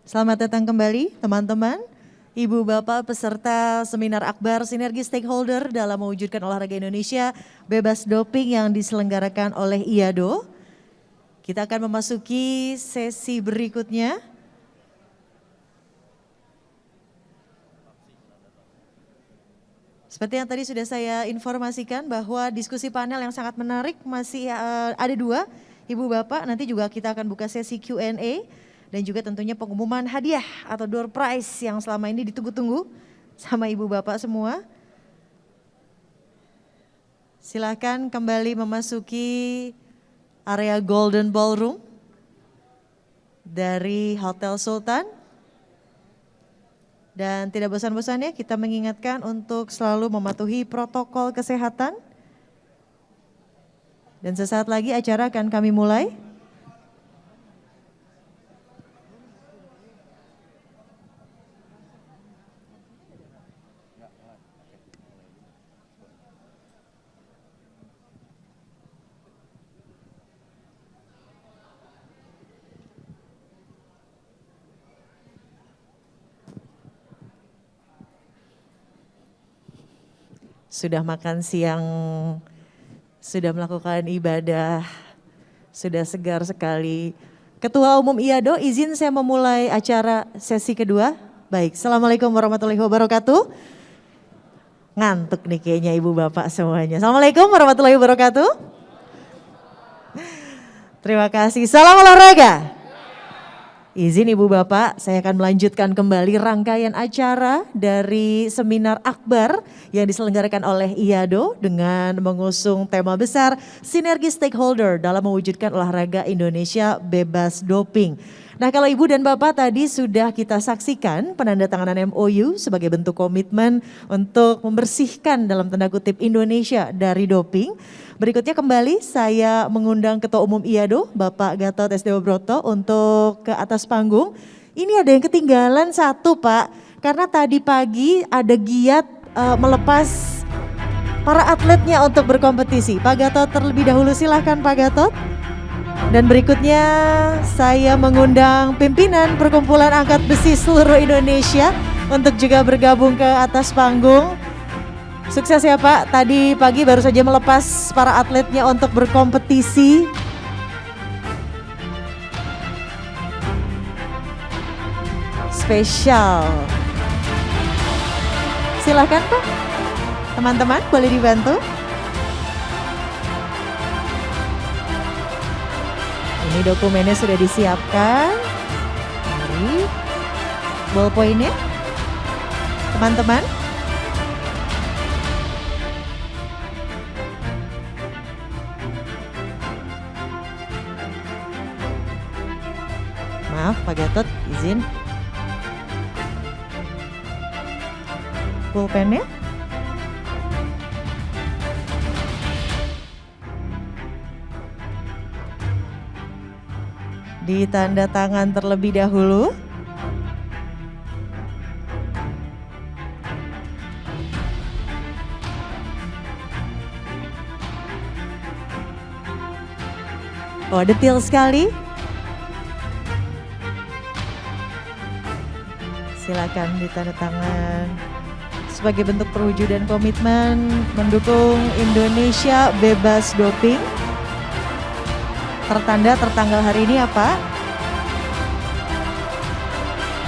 Selamat datang kembali teman-teman, Ibu Bapak peserta seminar akbar sinergi stakeholder dalam mewujudkan olahraga Indonesia bebas doping yang diselenggarakan oleh IADO. Kita akan memasuki sesi berikutnya. Seperti yang tadi sudah saya informasikan bahwa diskusi panel yang sangat menarik masih ada dua, Ibu Bapak. Nanti juga kita akan buka sesi Q&A dan juga tentunya pengumuman hadiah atau door prize yang selama ini ditunggu-tunggu sama Ibu Bapak semua. Silakan kembali memasuki area Golden Ballroom dari Hotel Sultan. Dan tidak bosan-bosannya kita mengingatkan untuk selalu mematuhi protokol kesehatan. Dan sesaat lagi acara akan kami mulai. Sudah makan siang, sudah melakukan ibadah, sudah segar sekali. Ketua Umum IADO, izin saya memulai acara sesi kedua. Baik, Assalamualaikum warahmatullahi wabarakatuh. Ngantuk nih kayaknya Ibu Bapak semuanya. Assalamualaikum warahmatullahi wabarakatuh. Terima kasih, salam olahraga. Izin Ibu Bapak, saya akan melanjutkan kembali rangkaian acara dari seminar akbar yang diselenggarakan oleh IADO dengan mengusung tema besar sinergi stakeholder dalam mewujudkan olahraga Indonesia bebas doping. Nah, kalau Ibu dan Bapak tadi sudah kita saksikan penandatanganan MOU sebagai bentuk komitmen untuk membersihkan dalam tanda kutip Indonesia dari doping. Berikutnya kembali saya mengundang Ketua Umum IADO Bapak Gatot S. Dewa Broto untuk ke atas panggung. Ini ada yang ketinggalan satu Pak, karena tadi pagi ada giat melepas para atletnya untuk berkompetisi. Pak Gatot terlebih dahulu, silahkan Pak Gatot. Dan berikutnya saya mengundang pimpinan Perkumpulan Angkat Besi seluruh Indonesia untuk juga bergabung ke atas panggung. Sukses ya Pak, tadi pagi baru saja melepas para atletnya untuk berkompetisi. Spesial. Silahkan Pak, teman-teman boleh dibantu. Ini dokumennya sudah disiapkan. Mari, ballpointnya, teman-teman. Maaf Pak Gatot, izin. Pulpennya. Ditanda tangan terlebih dahulu. Oh, detail sekali. Silakan ditanda tangan sebagai bentuk perwujudan komitmen mendukung Indonesia bebas doping. Tertanda tertanggal hari ini apa?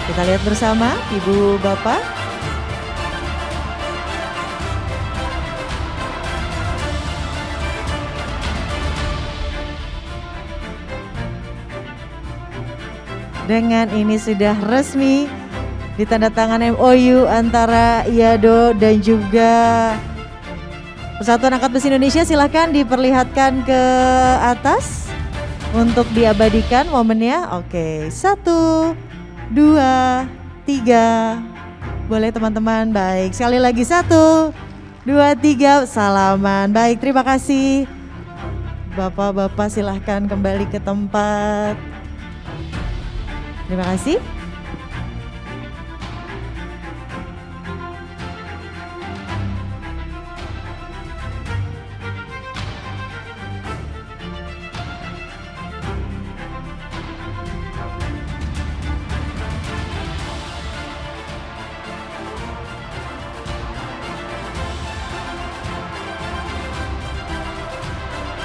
Kita lihat bersama Ibu Bapak. Dengan ini sudah resmi ditandatangan MOU antara IADO dan juga Persatuan Angkat Besi Indonesia. Silahkan diperlihatkan ke atas untuk diabadikan momennya. Oke, 1, 2, 3. Boleh teman-teman, baik. Sekali lagi 1, 2, 3, salaman. Baik, terima kasih. Bapak-bapak silahkan kembali ke tempat. Terima kasih.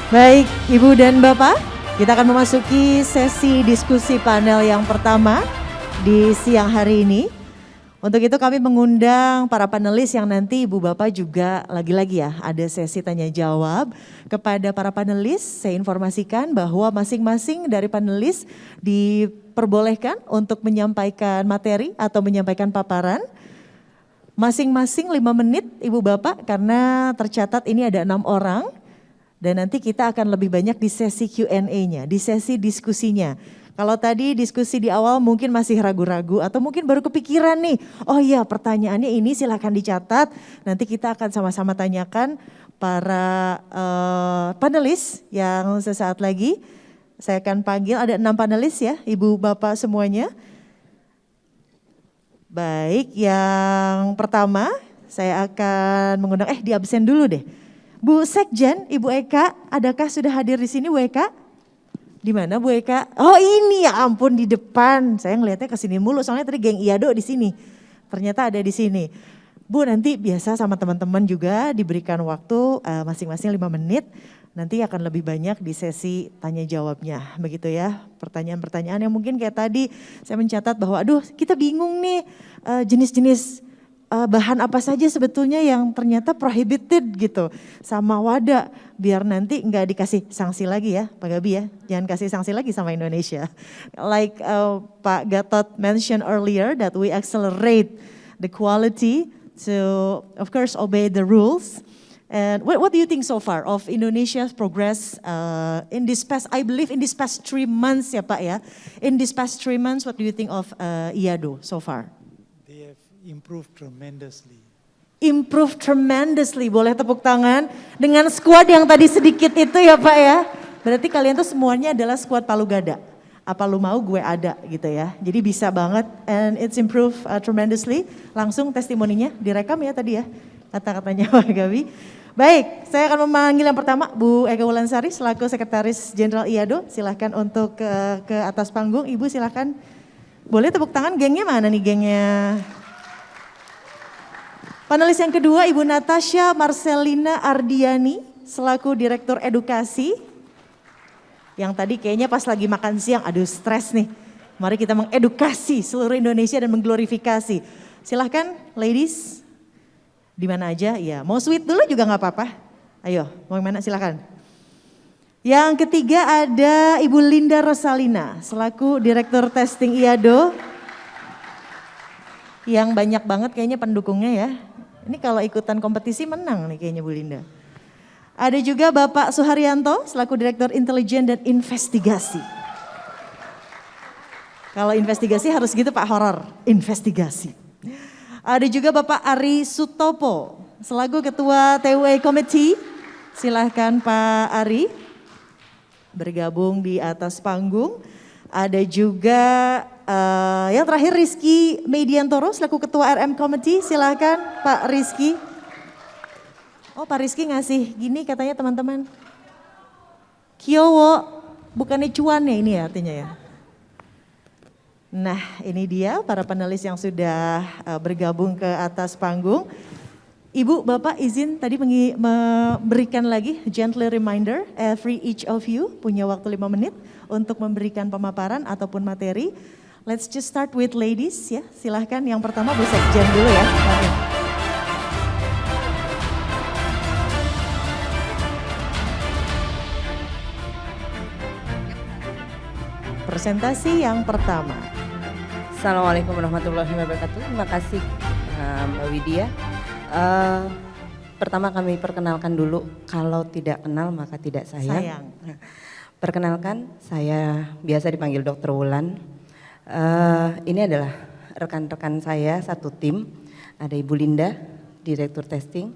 Baik, Ibu dan Bapak, kita akan memasuki sesi diskusi panel yang pertama di siang hari ini. Untuk itu kami mengundang para panelis yang nanti Ibu Bapak juga lagi-lagi ya ada sesi tanya jawab kepada para panelis. Saya informasikan bahwa masing-masing dari panelis diperbolehkan untuk menyampaikan materi atau menyampaikan paparan. Masing-masing 5 menit Ibu Bapak karena tercatat ini ada 6 orang. Dan nanti kita akan lebih banyak di sesi Q&A-nya, di sesi diskusinya. Kalau tadi diskusi di awal mungkin masih ragu-ragu atau mungkin baru kepikiran nih, oh iya pertanyaannya ini silakan dicatat. Nanti kita akan sama-sama tanyakan para panelis yang sesaat lagi. Saya akan panggil, ada 6 panelis ya, Ibu Bapak semuanya. Baik, yang pertama saya akan mengundang, di absen dulu deh. Bu Sekjen, Ibu Eka, adakah sudah hadir di sini Bu Eka? Di mana Bu Eka? Oh ini ya ampun di depan. Saya ngelihatnya ke sini mulu soalnya tadi geng Iado di sini. Ternyata ada di sini. Bu nanti biasa sama teman-teman juga diberikan waktu masing-masing 5 menit. Nanti akan lebih banyak di sesi tanya jawabnya. Begitu ya. Pertanyaan-pertanyaan yang mungkin kayak tadi saya mencatat bahwa aduh kita bingung nih jenis-jenis bahan apa saja sebetulnya yang ternyata prohibited gitu sama WADA biar nanti nggak dikasih sanksi lagi ya Pak Gabi ya, jangan kasih sanksi lagi sama Indonesia. Like Pak Gatot mentioned earlier that we accelerate the quality to of course obey the rules. And what do you think so far of Indonesia's progress in this past, I believe in this past 3 months ya Pak ya, in this past 3 months what do you think of IADO so far? Improved tremendously. Improve tremendously, boleh tepuk tangan dengan squad yang tadi sedikit itu ya Pak ya. Berarti kalian tuh semuanya adalah squad Palu Gada. Apa lu mau gue ada gitu ya. Jadi bisa banget and it's improved tremendously. Langsung testimoninya direkam ya tadi ya kata-katanya Pak Gabi. Baik, saya akan memanggil yang pertama Bu Eka Wulansari selaku Sekretaris Jenderal IADO. Silahkan untuk ke atas panggung. Ibu silahkan. Boleh tepuk tangan, gengnya mana nih gengnya? Panelis yang kedua Ibu Natasha Marcelina Ardiani selaku Direktur Edukasi. Yang tadi kayaknya pas lagi makan siang, aduh stres nih. Mari kita mengedukasi seluruh Indonesia dan mengglorifikasi. Silahkan ladies, di mana aja ya. Mau sweet dulu juga gak apa-apa. Ayo, mau yang mana silahkan. Yang ketiga ada Ibu Linda Rosalina selaku Direktur Testing IADO. Yang banyak banget kayaknya pendukungnya ya. Ini kalau ikutan kompetisi menang nih kayaknya Bu Linda. Ada juga Bapak Suharyanto selaku Direktur Intelijen dan Investigasi. Kalau investigasi harus gitu Pak, horor, investigasi. Ada juga Bapak Ari Sutopo selaku Ketua TUA Committee. Silahkan Pak Ari bergabung di atas panggung. Ada juga yang terakhir Rizky Mediantoro selaku Ketua RM Committee, silakan Pak Rizky. Oh Pak Rizky ngasih gini katanya teman-teman. Kiowo, bukannya cuan ya ini ya artinya ya. Nah ini dia para panelis yang sudah bergabung ke atas panggung. Ibu Bapak izin tadi memberikan lagi gently reminder every each of you punya waktu 5 menit untuk memberikan pemaparan ataupun materi. Let's just start with ladies ya, silahkan yang pertama Bu Sekjen dulu ya. Presentasi yang pertama. Assalamualaikum warahmatullahi wabarakatuh, terima kasih Mbak Widya. Pertama kami perkenalkan dulu, kalau tidak kenal maka tidak sayang. Perkenalkan, saya biasa dipanggil Dr. Wulan. Ini adalah rekan-rekan saya satu tim, ada Ibu Linda, Direktur Testing,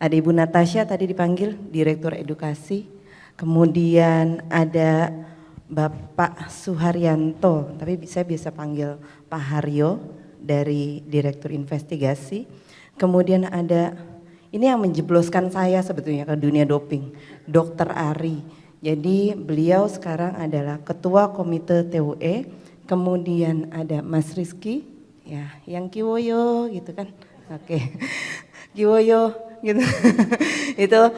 ada Ibu Natasha tadi dipanggil Direktur Edukasi, kemudian ada Bapak Suharyanto, tapi saya biasa panggil Pak Haryo dari Direktur Investigasi, kemudian ada ini yang menjebloskan saya sebetulnya ke dunia doping, Dr. Ari. Jadi beliau sekarang adalah Ketua Komite TUE. Kemudian ada Mas Rizky, ya, yang Kiwoyo gitu kan, oke, Kiwoyo gitu. Itu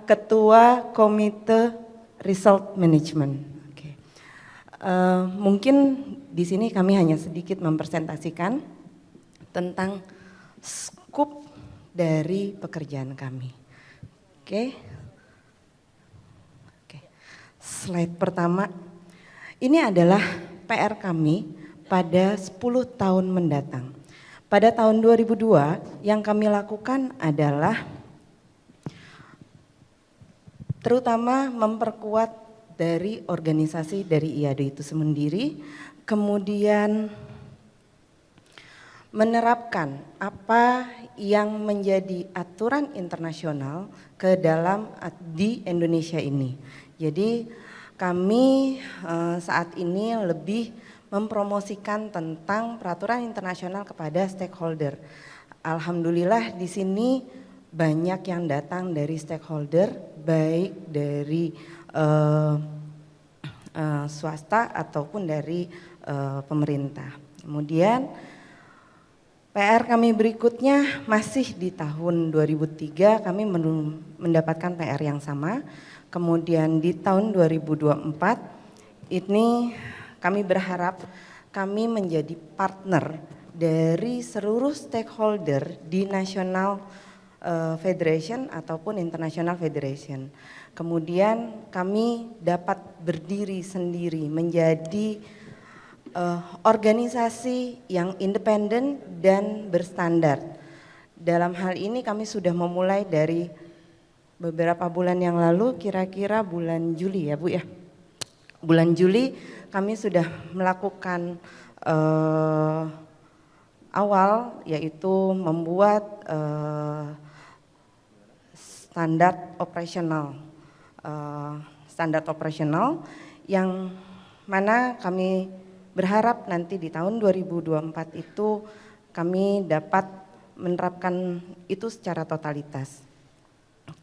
Ketua Komite Result Management. Oke. Mungkin di sini kami hanya sedikit mempresentasikan tentang skup dari pekerjaan kami. Oke. Oke. Slide pertama. Ini adalah PR kami pada 10 tahun mendatang. Pada tahun 2002 yang kami lakukan adalah terutama memperkuat dari organisasi dari IADO itu sendiri, kemudian menerapkan apa yang menjadi aturan internasional ke dalam di Indonesia ini. Jadi kami saat ini lebih mempromosikan tentang peraturan internasional kepada stakeholder. Alhamdulillah di sini banyak yang datang dari stakeholder, baik dari swasta ataupun dari pemerintah. Kemudian PR kami berikutnya masih di tahun 2003 kami mendapatkan PR yang sama. Kemudian di tahun 2024 ini kami berharap kami menjadi partner dari seluruh stakeholder di national federation ataupun international federation. Kemudian kami dapat berdiri sendiri menjadi organisasi yang independen dan berstandar. Dalam hal ini kami sudah memulai dari beberapa bulan yang lalu, kira-kira bulan Juli ya Bu ya. Bulan Juli kami sudah melakukan awal yaitu membuat standar operasional yang mana kami berharap nanti di tahun 2024 itu kami dapat menerapkan itu secara totalitas.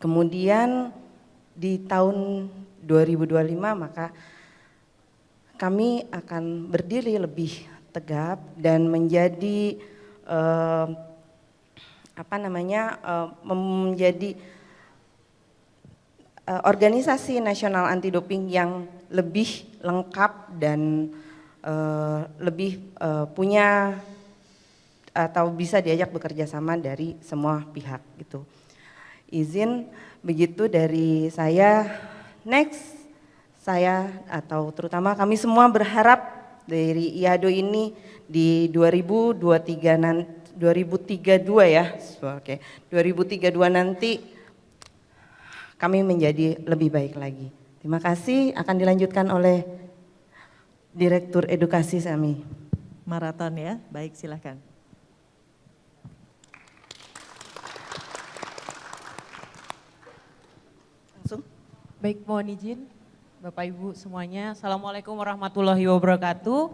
Kemudian di tahun 2025 maka kami akan berdiri lebih tegap dan menjadi menjadi organisasi nasional anti doping yang lebih lengkap dan lebih punya atau bisa diajak bekerja sama dari semua pihak gitu. Izin begitu dari saya. Next, saya atau terutama kami semua berharap dari IADO ini di 2032 ya. Oke, 2032 nanti kami menjadi lebih baik lagi. Terima kasih, akan dilanjutkan oleh Direktur Edukasi kami. Maraton ya, baik silahkan. Langsung. Baik, mohon izin Bapak Ibu semuanya. Assalamualaikum warahmatullahi wabarakatuh.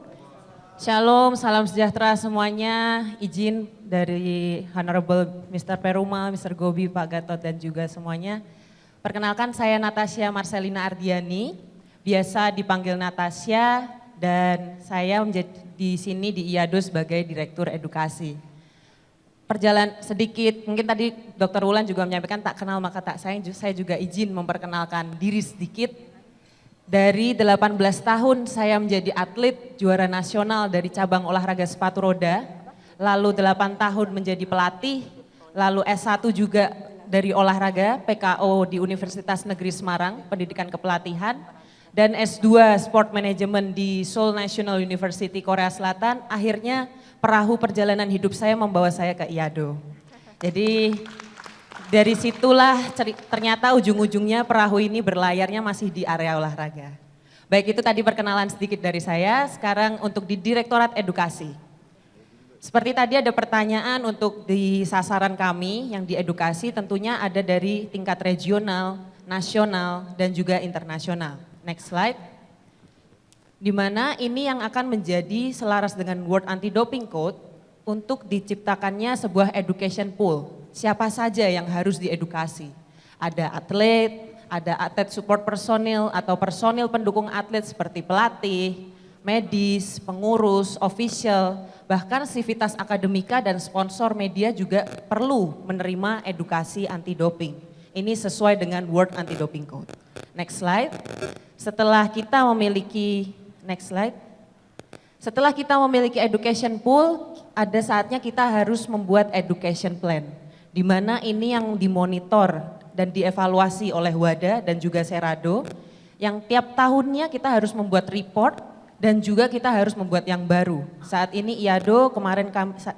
Shalom, salam sejahtera semuanya. Izin dari Honorable Mr. Perumal, Mr. Gobi, Pak Gatot dan juga semuanya. Perkenalkan saya Natasha Marcelina Ardiani, biasa dipanggil Natasha dan saya menjadi di sini di IADO sebagai Direktur Edukasi. Perjalanan sedikit, mungkin tadi Dr. Wulan juga menyampaikan tak kenal maka tak sayang, saya juga izin memperkenalkan diri sedikit. Dari 18 tahun saya menjadi atlet juara nasional dari cabang olahraga sepatu roda, lalu 8 tahun menjadi pelatih, lalu S1 juga dari olahraga PKO di Universitas Negeri Semarang, pendidikan kepelatihan, dan S2 Sport Management di Seoul National University Korea Selatan. Akhirnya perahu perjalanan hidup saya membawa saya ke IADO. Jadi dari situlah ternyata ujung-ujungnya perahu ini berlayarnya masih di area olahraga. Baik, itu tadi perkenalan sedikit dari saya. Sekarang untuk di Direktorat Edukasi. Seperti tadi ada pertanyaan untuk di sasaran kami yang di edukasi tentunya ada dari tingkat regional, nasional, dan juga internasional. Next slide. Di mana ini yang akan menjadi selaras dengan World Anti-Doping Code untuk diciptakannya sebuah education pool. Siapa saja yang harus diedukasi? Ada atlet support personil atau personil pendukung atlet seperti pelatih, medis, pengurus, official, bahkan sivitas akademika dan sponsor media juga perlu menerima edukasi anti doping. Ini sesuai dengan World Anti-Doping Code. Next slide. Setelah kita memiliki, next slide. Setelah kita memiliki education pool, ada saatnya kita harus membuat education plan. Di mana ini yang dimonitor dan dievaluasi oleh WADA dan juga Serado. Yang tiap tahunnya kita harus membuat report dan juga kita harus membuat yang baru. Saat ini IADO kemarin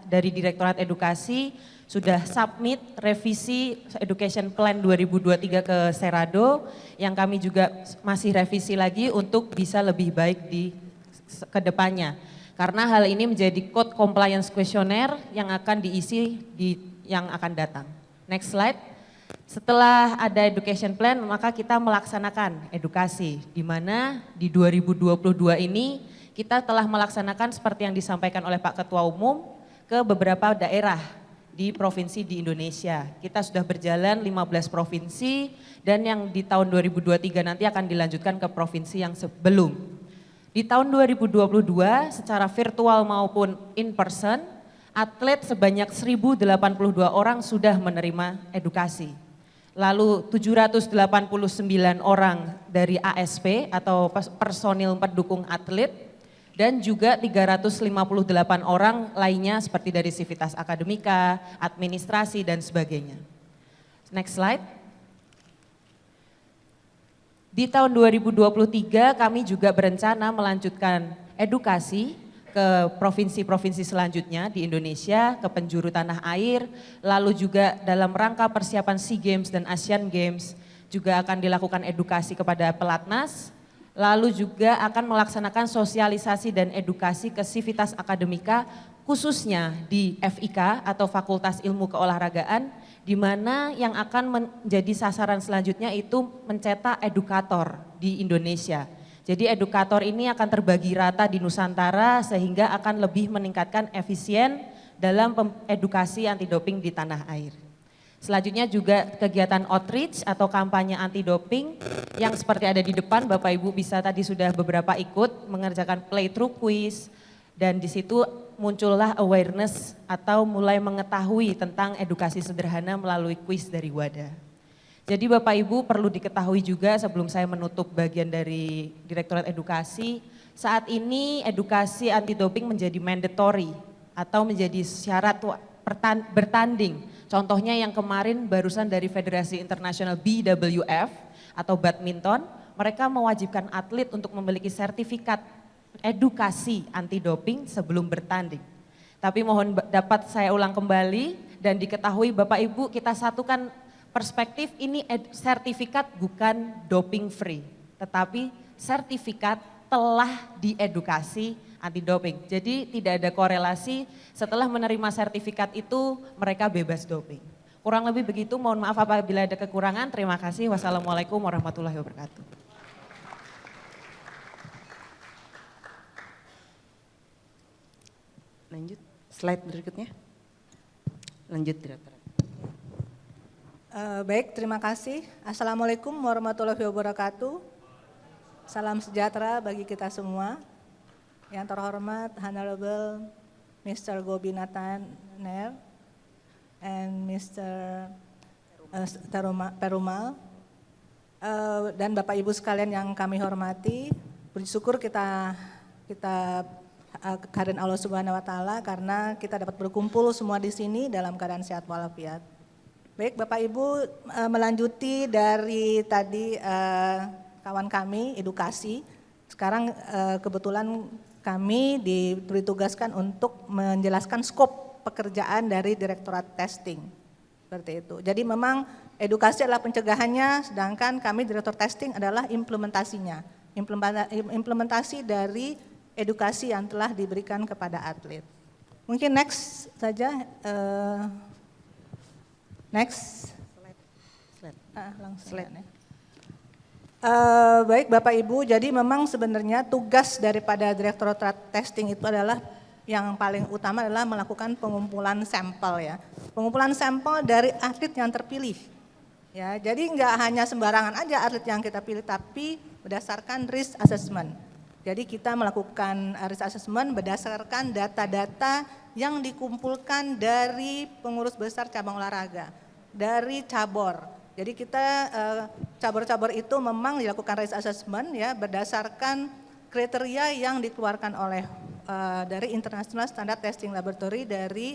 dari Direktorat Edukasi sudah submit revisi Education Plan 2023 ke Serado yang kami juga masih revisi lagi untuk bisa lebih baik di kedepannya. Karena hal ini menjadi Code Compliance Questionnaire yang akan diisi di yang akan datang. Next slide. Setelah ada education plan maka kita melaksanakan edukasi di mana di 2022 ini kita telah melaksanakan seperti yang disampaikan oleh Pak Ketua Umum ke beberapa daerah di provinsi di Indonesia. Kita sudah berjalan 15 provinsi dan yang di tahun 2023 nanti akan dilanjutkan ke provinsi yang sebelum. Di tahun 2022 secara virtual maupun in person, atlet sebanyak 1.082 orang sudah menerima edukasi. Lalu 789 orang dari ASP atau personil pendukung atlet dan juga 358 orang lainnya seperti dari Sivitas Akademika, administrasi dan sebagainya. Next slide. Di tahun 2023 kami juga berencana melanjutkan edukasi ke provinsi-provinsi selanjutnya di Indonesia, ke penjuru tanah air, lalu juga dalam rangka persiapan SEA Games dan Asian Games juga akan dilakukan edukasi kepada pelatnas, lalu juga akan melaksanakan sosialisasi dan edukasi ke Sivitas Akademika khususnya di FIK atau Fakultas Ilmu Keolahragaan, di mana yang akan menjadi sasaran selanjutnya itu mencetak edukator di Indonesia. Jadi edukator ini akan terbagi rata di Nusantara sehingga akan lebih meningkatkan efisien dalam edukasi anti doping di tanah air. Selanjutnya juga kegiatan outreach atau kampanye anti doping yang seperti ada di depan Bapak Ibu bisa tadi sudah beberapa ikut mengerjakan playthrough quiz dan di situ muncullah awareness atau mulai mengetahui tentang edukasi sederhana melalui quiz dari WADA. Jadi Bapak Ibu perlu diketahui juga sebelum saya menutup bagian dari Direktorat Edukasi, saat ini edukasi anti doping menjadi mandatory atau menjadi syarat bertanding. Contohnya yang kemarin barusan dari Federasi Internasional BWF atau badminton, mereka mewajibkan atlet untuk memiliki sertifikat edukasi anti doping sebelum bertanding. Tapi mohon dapat saya ulang kembali dan diketahui Bapak Ibu kita satukan perspektif ini sertifikat bukan doping free, tetapi sertifikat telah diedukasi anti doping. Jadi tidak ada korelasi setelah menerima sertifikat itu mereka bebas doping. Kurang lebih begitu, mohon maaf apabila ada kekurangan. Terima kasih. Wassalamualaikum warahmatullahi wabarakatuh. Lanjut, slide berikutnya. Lanjut, Direktur. Baik, terima kasih. Assalamualaikum warahmatullahi wabarakatuh. Salam sejahtera bagi kita semua. Yang terhormat Honorable Mr. Gobi Nathanel and Mr. Perumal dan Bapak Ibu sekalian yang kami hormati. Bersyukur kita kehadiran Allah Subhanahu wa taala karena kita dapat berkumpul semua di sini dalam keadaan sehat walafiat. Baik Bapak Ibu, melanjuti dari tadi kawan kami edukasi, sekarang kebetulan kami ditugaskan untuk menjelaskan skop pekerjaan dari Direktorat Testing, seperti itu. Jadi memang edukasi adalah pencegahannya, sedangkan kami Direktur Testing adalah implementasinya, implementasi dari edukasi yang telah diberikan kepada atlet. Mungkin next saja. Next, langsung. Baik Bapak Ibu, jadi memang sebenarnya tugas daripada Direktorat Testing itu adalah yang paling utama adalah melakukan pengumpulan sampel ya, pengumpulan sampel dari atlet yang terpilih. Ya, jadi nggak hanya sembarangan aja atlet yang kita pilih, tapi berdasarkan risk assessment. Jadi kita melakukan risk assessment berdasarkan data-data yang dikumpulkan dari pengurus besar cabang olahraga, dari cabor, Jadi kita cabur-cabur itu memang dilakukan risk assessment ya berdasarkan kriteria yang dikeluarkan oleh dari International Standard Testing Laboratory dari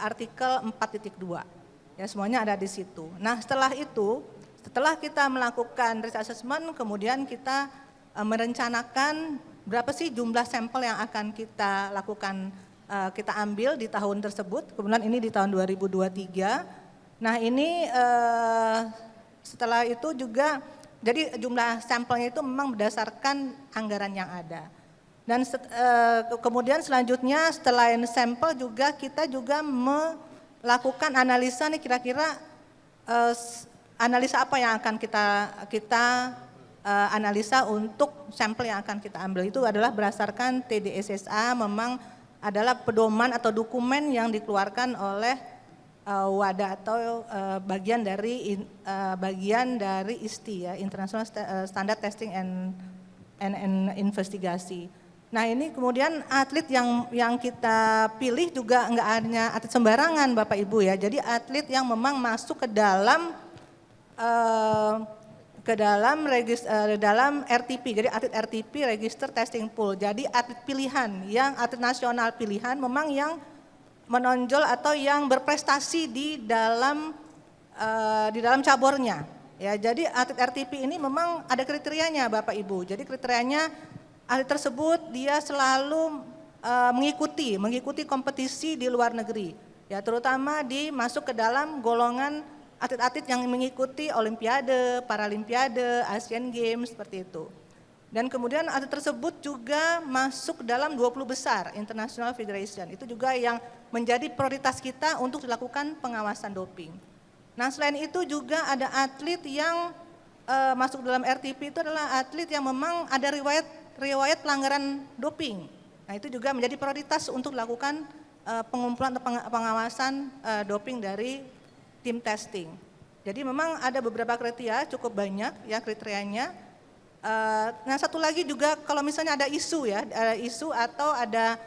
artikel 4.2. Ya semuanya ada di situ. Nah setelah itu, setelah kita melakukan risk assessment, kemudian kita merencanakan berapa sih jumlah sampel yang akan kita lakukan, kita ambil di tahun tersebut. Kemudian ini di tahun 2023. Nah ini setelah itu juga, jadi jumlah sampelnya itu memang berdasarkan anggaran yang ada. Dan kemudian selanjutnya setelah sampel juga kita juga melakukan analisa nih kira-kira analisa apa yang akan kita analisa untuk sampel yang akan kita ambil. Itu adalah berdasarkan TDSSA, memang adalah pedoman atau dokumen yang dikeluarkan oleh WADA atau bagian dari ISTI ya, International Standard Testing and Investigasi. Nah ini kemudian atlet yang kita pilih juga nggak hanya atlet sembarangan Bapak Ibu ya, jadi atlet yang memang masuk ke dalam RTP, jadi atlet RTP Register Testing Pool. Jadi atlet pilihan, yang atlet nasional pilihan memang yang menonjol atau yang berprestasi di dalam caburnya. Ya, jadi atlet RTP ini memang ada kriterianya Bapak Ibu. Jadi kriterianya atlet tersebut dia selalu mengikuti kompetisi di luar negeri. Ya, terutama masuk ke dalam golongan atlet-atlet yang mengikuti Olimpiade, Paralimpiade, Asian Games seperti itu. Dan kemudian atlet tersebut juga masuk dalam 20 besar International Federation. Itu juga yang menjadi prioritas kita untuk dilakukan pengawasan doping. Nah selain itu juga ada atlet yang masuk dalam RTP, itu adalah atlet yang memang ada riwayat pelanggaran doping. Nah itu juga menjadi prioritas untuk dilakukan pengumpulan atau pengawasan doping dari tim testing. Jadi memang ada beberapa kriteria, cukup banyak ya kriterianya. Nah satu lagi juga kalau misalnya ada isu ya, isu atau ada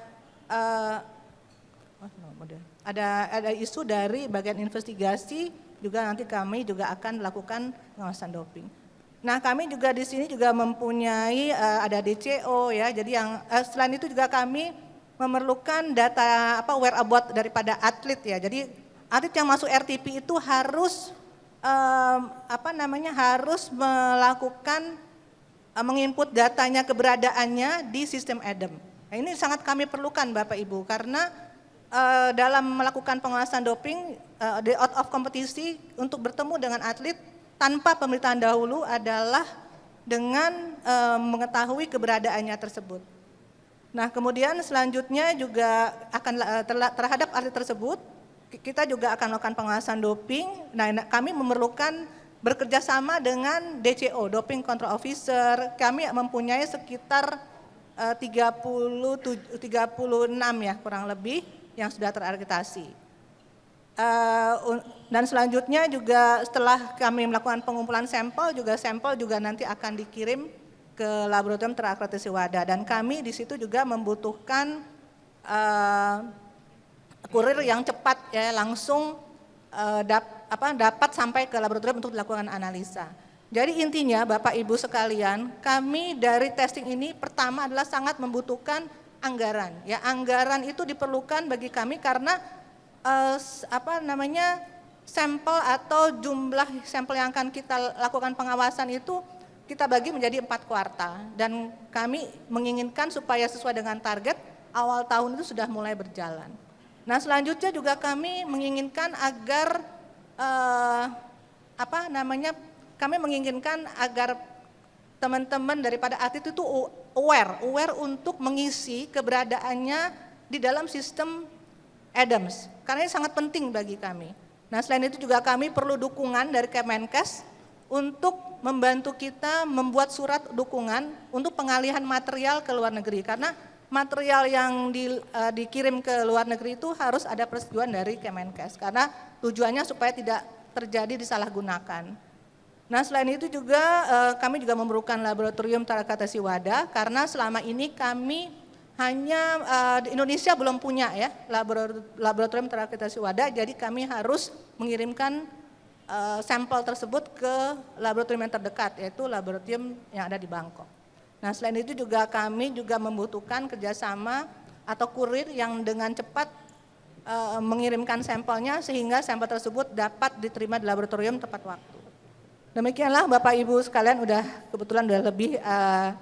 isu dari bagian investigasi, juga nanti kami juga akan melakukan pengawasan doping. Nah kami juga di sini juga mempunyai ada DCO ya, jadi yang selain itu juga kami memerlukan data whereabouts daripada atlet ya. Jadi atlet yang masuk RTP itu harus harus melakukan menginput datanya keberadaannya di sistem EDEM. Nah, ini sangat kami perlukan Bapak Ibu karena dalam melakukan pengawasan doping di out of kompetisi untuk bertemu dengan atlet tanpa pemeriksaan dahulu adalah dengan mengetahui keberadaannya tersebut. Nah kemudian selanjutnya juga akan terhadap atlet tersebut kita juga akan melakukan pengawasan doping. Nah kami memerlukan bekerja sama dengan DCO, Doping Control Officer. Kami mempunyai sekitar 36 ya kurang lebih yang sudah terakreditasi. Dan selanjutnya juga setelah kami melakukan pengumpulan sampel juga nanti akan dikirim ke laboratorium terakreditasi WADA. Dan kami di situ juga membutuhkan kurir yang cepat ya, langsung dapat sampai ke laboratorium untuk dilakukan analisa. Jadi intinya Bapak Ibu sekalian, kami dari testing ini pertama adalah sangat membutuhkan anggaran. Ya, anggaran itu diperlukan bagi kami karena sampel atau jumlah sampel yang akan kita lakukan pengawasan itu kita bagi menjadi 4 kuartal dan kami menginginkan supaya sesuai dengan target awal tahun itu sudah mulai berjalan. Nah selanjutnya juga kami menginginkan agar kami menginginkan agar teman-teman daripada atlet itu aware untuk mengisi keberadaannya di dalam sistem EDEMS karena ini sangat penting bagi kami. Nah selain itu juga kami perlu dukungan dari Kemenkes untuk membantu kita membuat surat dukungan untuk pengalihan material ke luar negeri karena material yang dikirim ke luar negeri itu harus ada persetujuan dari Kemenkes karena tujuannya supaya tidak terjadi disalahgunakan. Nah selain itu juga kami juga memerlukan laboratorium terakreditasi WADA karena selama ini kami hanya di Indonesia belum punya ya laboratorium terakreditasi WADA, jadi kami harus mengirimkan sampel tersebut ke laboratorium yang terdekat, yaitu laboratorium yang ada di Bangkok. Nah, selain itu juga kami juga membutuhkan kerjasama atau kurir yang dengan cepat mengirimkan sampelnya sehingga sampel tersebut dapat diterima di laboratorium tepat waktu. Demikianlah Bapak Ibu sekalian, kebetulan udah lebih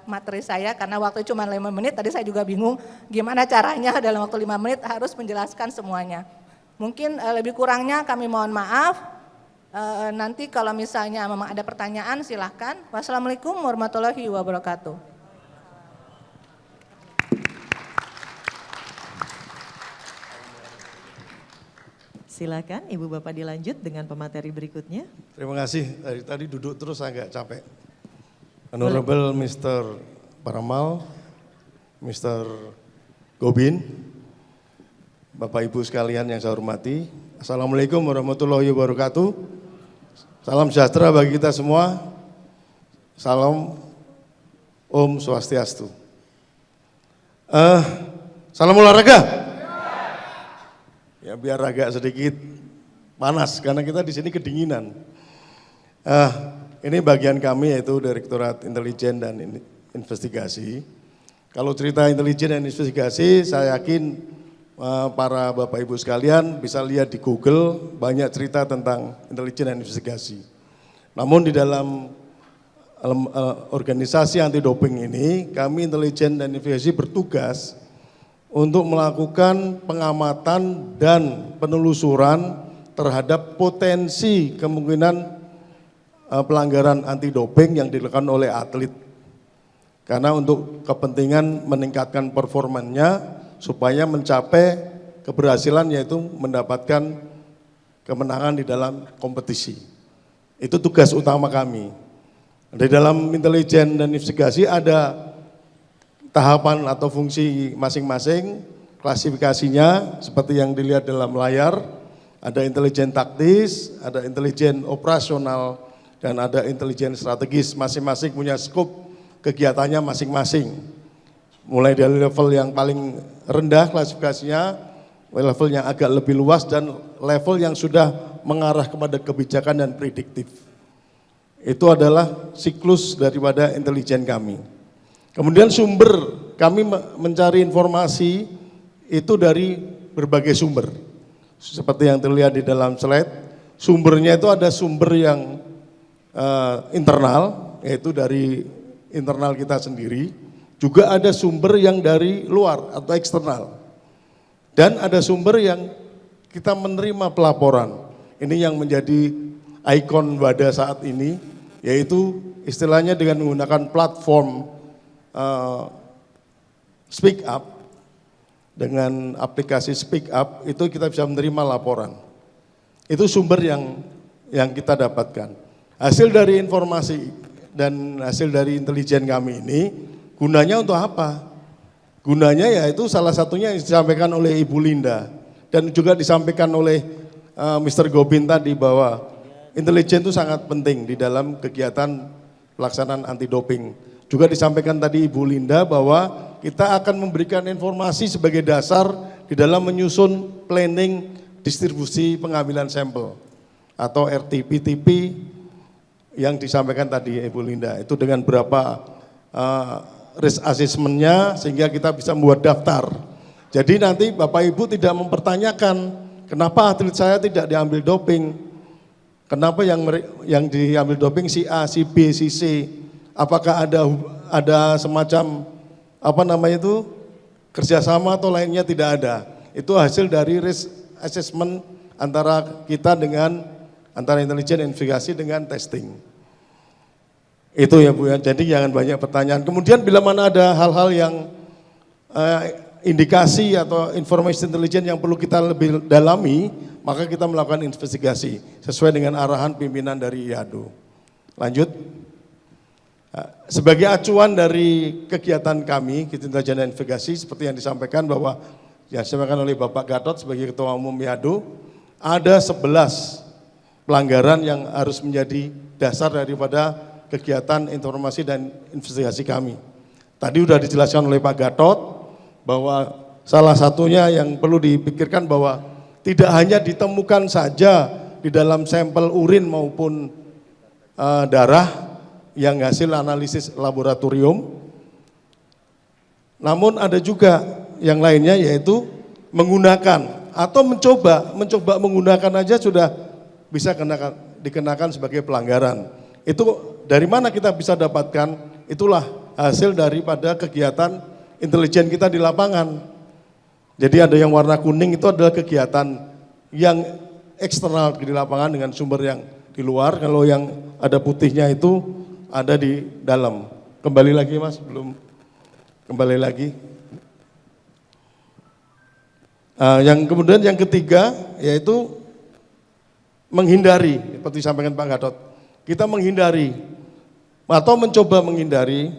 materi saya karena waktu cuma 5 menit, tadi saya juga bingung gimana caranya dalam waktu 5 menit harus menjelaskan semuanya. Mungkin lebih kurangnya kami mohon maaf, nanti kalau misalnya memang ada pertanyaan silahkan. Wassalamualaikum warahmatullahi wabarakatuh. Silakan Ibu Bapak dilanjut dengan pemateri berikutnya. Terima kasih, dari tadi duduk terus agak capek. Honorable Mr. Paramal, Mr. Gobin, Bapak Ibu sekalian yang saya hormati, Assalamualaikum warahmatullahi wabarakatuh. Salam sejahtera bagi kita semua. Salam Om Swastiastu. Salam olahraga. Ya biar agak sedikit panas karena kita di sini kedinginan. Ini bagian kami yaitu Direktorat Intelijen dan Investigasi. Kalau cerita intelijen dan investigasi, saya yakin para Bapak Ibu sekalian bisa lihat di Google banyak cerita tentang intelijen dan investigasi. Namun di dalam organisasi anti doping ini, kami intelijen dan investigasi bertugas untuk melakukan pengamatan dan penelusuran terhadap potensi kemungkinan pelanggaran anti doping yang dilakukan oleh atlet. Karena untuk kepentingan meningkatkan performanya supaya mencapai keberhasilan yaitu mendapatkan kemenangan di dalam kompetisi. Itu tugas utama kami. Di dalam intelijen dan investigasi ada tahapan atau fungsi masing-masing, klasifikasinya seperti yang dilihat dalam layar, ada intelijen taktis, ada intelijen operasional, dan ada intelijen strategis, masing-masing punya skop kegiatannya masing-masing. Mulai dari level yang paling rendah klasifikasinya, level yang agak lebih luas, dan level yang sudah mengarah kepada kebijakan dan prediktif. Itu adalah siklus daripada intelijen kami. Kemudian sumber, kami mencari informasi itu dari berbagai sumber. Seperti yang terlihat di dalam slide, sumbernya itu ada sumber yang internal, yaitu dari internal kita sendiri. Juga ada sumber yang dari luar atau eksternal. Dan ada sumber yang kita menerima pelaporan. Ini yang menjadi ikon WADA saat ini, yaitu istilahnya dengan menggunakan platform Speak Up. Dengan aplikasi Speak Up itu kita bisa menerima laporan. Itu sumber yang kita dapatkan. Hasil dari informasi dan hasil dari intelijen kami ini gunanya untuk apa? Gunanya yaitu salah satunya yang disampaikan oleh Ibu Linda dan juga disampaikan oleh Mr. Gobin tadi bahwa intelijen itu sangat penting di dalam kegiatan pelaksanaan anti doping. Juga disampaikan tadi Ibu Linda bahwa kita akan memberikan informasi sebagai dasar di dalam menyusun planning distribusi pengambilan sampel atau RT-PTP yang disampaikan tadi Ibu Linda. Itu dengan berapa risk assessment-nya sehingga kita bisa membuat daftar. Jadi nanti Bapak Ibu tidak mempertanyakan kenapa atlet saya tidak diambil doping, kenapa yang diambil doping si A, si B, si C. Apakah ada semacam kerjasama atau lainnya? Tidak ada. Itu hasil dari risk assessment antara kita antara intelijen investigasi dengan testing. Itu ya Bu ya. Jadi jangan banyak pertanyaan. Kemudian bila mana ada hal-hal yang indikasi atau informasi intelijen yang perlu kita lebih dalami, maka kita melakukan investigasi sesuai dengan arahan pimpinan dari IADO. Lanjut. Sebagai acuan dari kegiatan kami, intelijen dan investigasi, seperti yang disampaikan bahwa yang disampaikan oleh Bapak Gatot sebagai Ketua Umum IADO, ada 11 pelanggaran yang harus menjadi dasar daripada kegiatan informasi dan investigasi kami. Tadi sudah dijelaskan oleh Pak Gatot bahwa salah satunya yang perlu dipikirkan bahwa tidak hanya ditemukan saja di dalam sampel urin maupun darah yang hasil analisis laboratorium. Namun ada juga yang lainnya yaitu menggunakan atau mencoba menggunakan aja sudah bisa dikenakan sebagai pelanggaran. Itu dari mana kita bisa dapatkan? Itulah hasil daripada kegiatan intelijen kita di lapangan. Jadi ada yang warna kuning itu adalah kegiatan yang eksternal di lapangan dengan sumber yang di luar. Kalau yang ada putihnya itu ada di dalam. Kembali lagi Mas, belum kembali lagi. Kemudian yang ketiga yaitu menghindari, seperti disampaikan Pak Gatot. Kita menghindari atau mencoba menghindari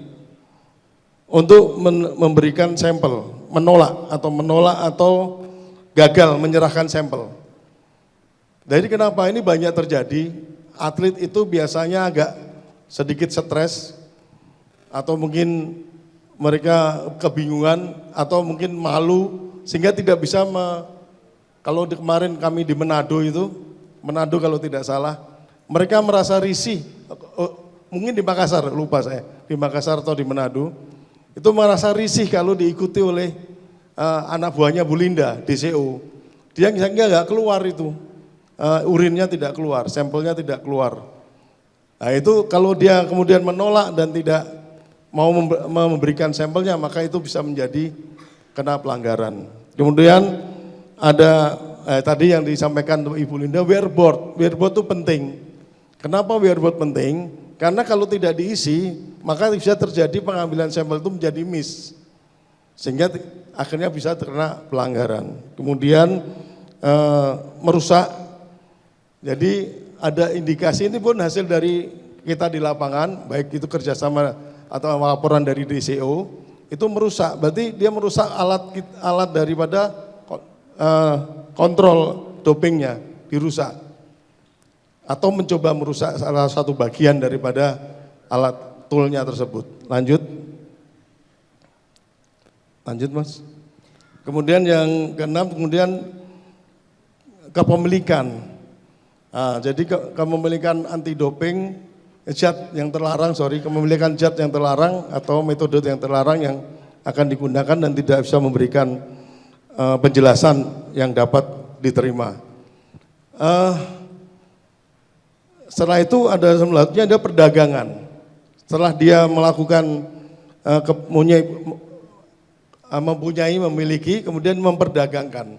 untuk memberikan sampel, menolak atau gagal menyerahkan sampel. Jadi kenapa ini banyak terjadi? Atlet itu biasanya agak sedikit stres atau mungkin mereka kebingungan atau mungkin malu sehingga tidak bisa kalau kemarin kami di Manado kalau tidak salah, mereka merasa risih, mungkin di Makassar, lupa saya, di Makassar atau di Manado, itu merasa risih kalau diikuti oleh anak buahnya Bu Linda, DCO. Dia nggak keluar itu, urinnya tidak keluar, sampelnya tidak keluar. Nah itu kalau dia kemudian menolak dan tidak mau memberikan sampelnya, maka itu bisa menjadi kena pelanggaran. Kemudian ada tadi yang disampaikan Ibu Linda, wear board itu penting. Kenapa wear board penting? Karena kalau tidak diisi, maka bisa terjadi pengambilan sampel itu menjadi miss. Sehingga akhirnya bisa terkena pelanggaran. Kemudian merusak, jadi ada indikasi ini pun hasil dari kita di lapangan, baik itu kerjasama atau laporan dari DCO, itu merusak, berarti dia merusak alat daripada kontrol dopingnya, dirusak. Atau mencoba merusak salah satu bagian daripada alat toolnya tersebut. Lanjut Mas. Kemudian yang keenam, kemudian kepemilikan. Jadi kepemilikan anti doping, kepemilikan zat yang terlarang atau metode yang terlarang yang akan digunakan dan tidak bisa memberikan penjelasan yang dapat diterima. Setelah itu selanjutnya ada perdagangan. Setelah dia melakukan memiliki, kemudian memperdagangkan.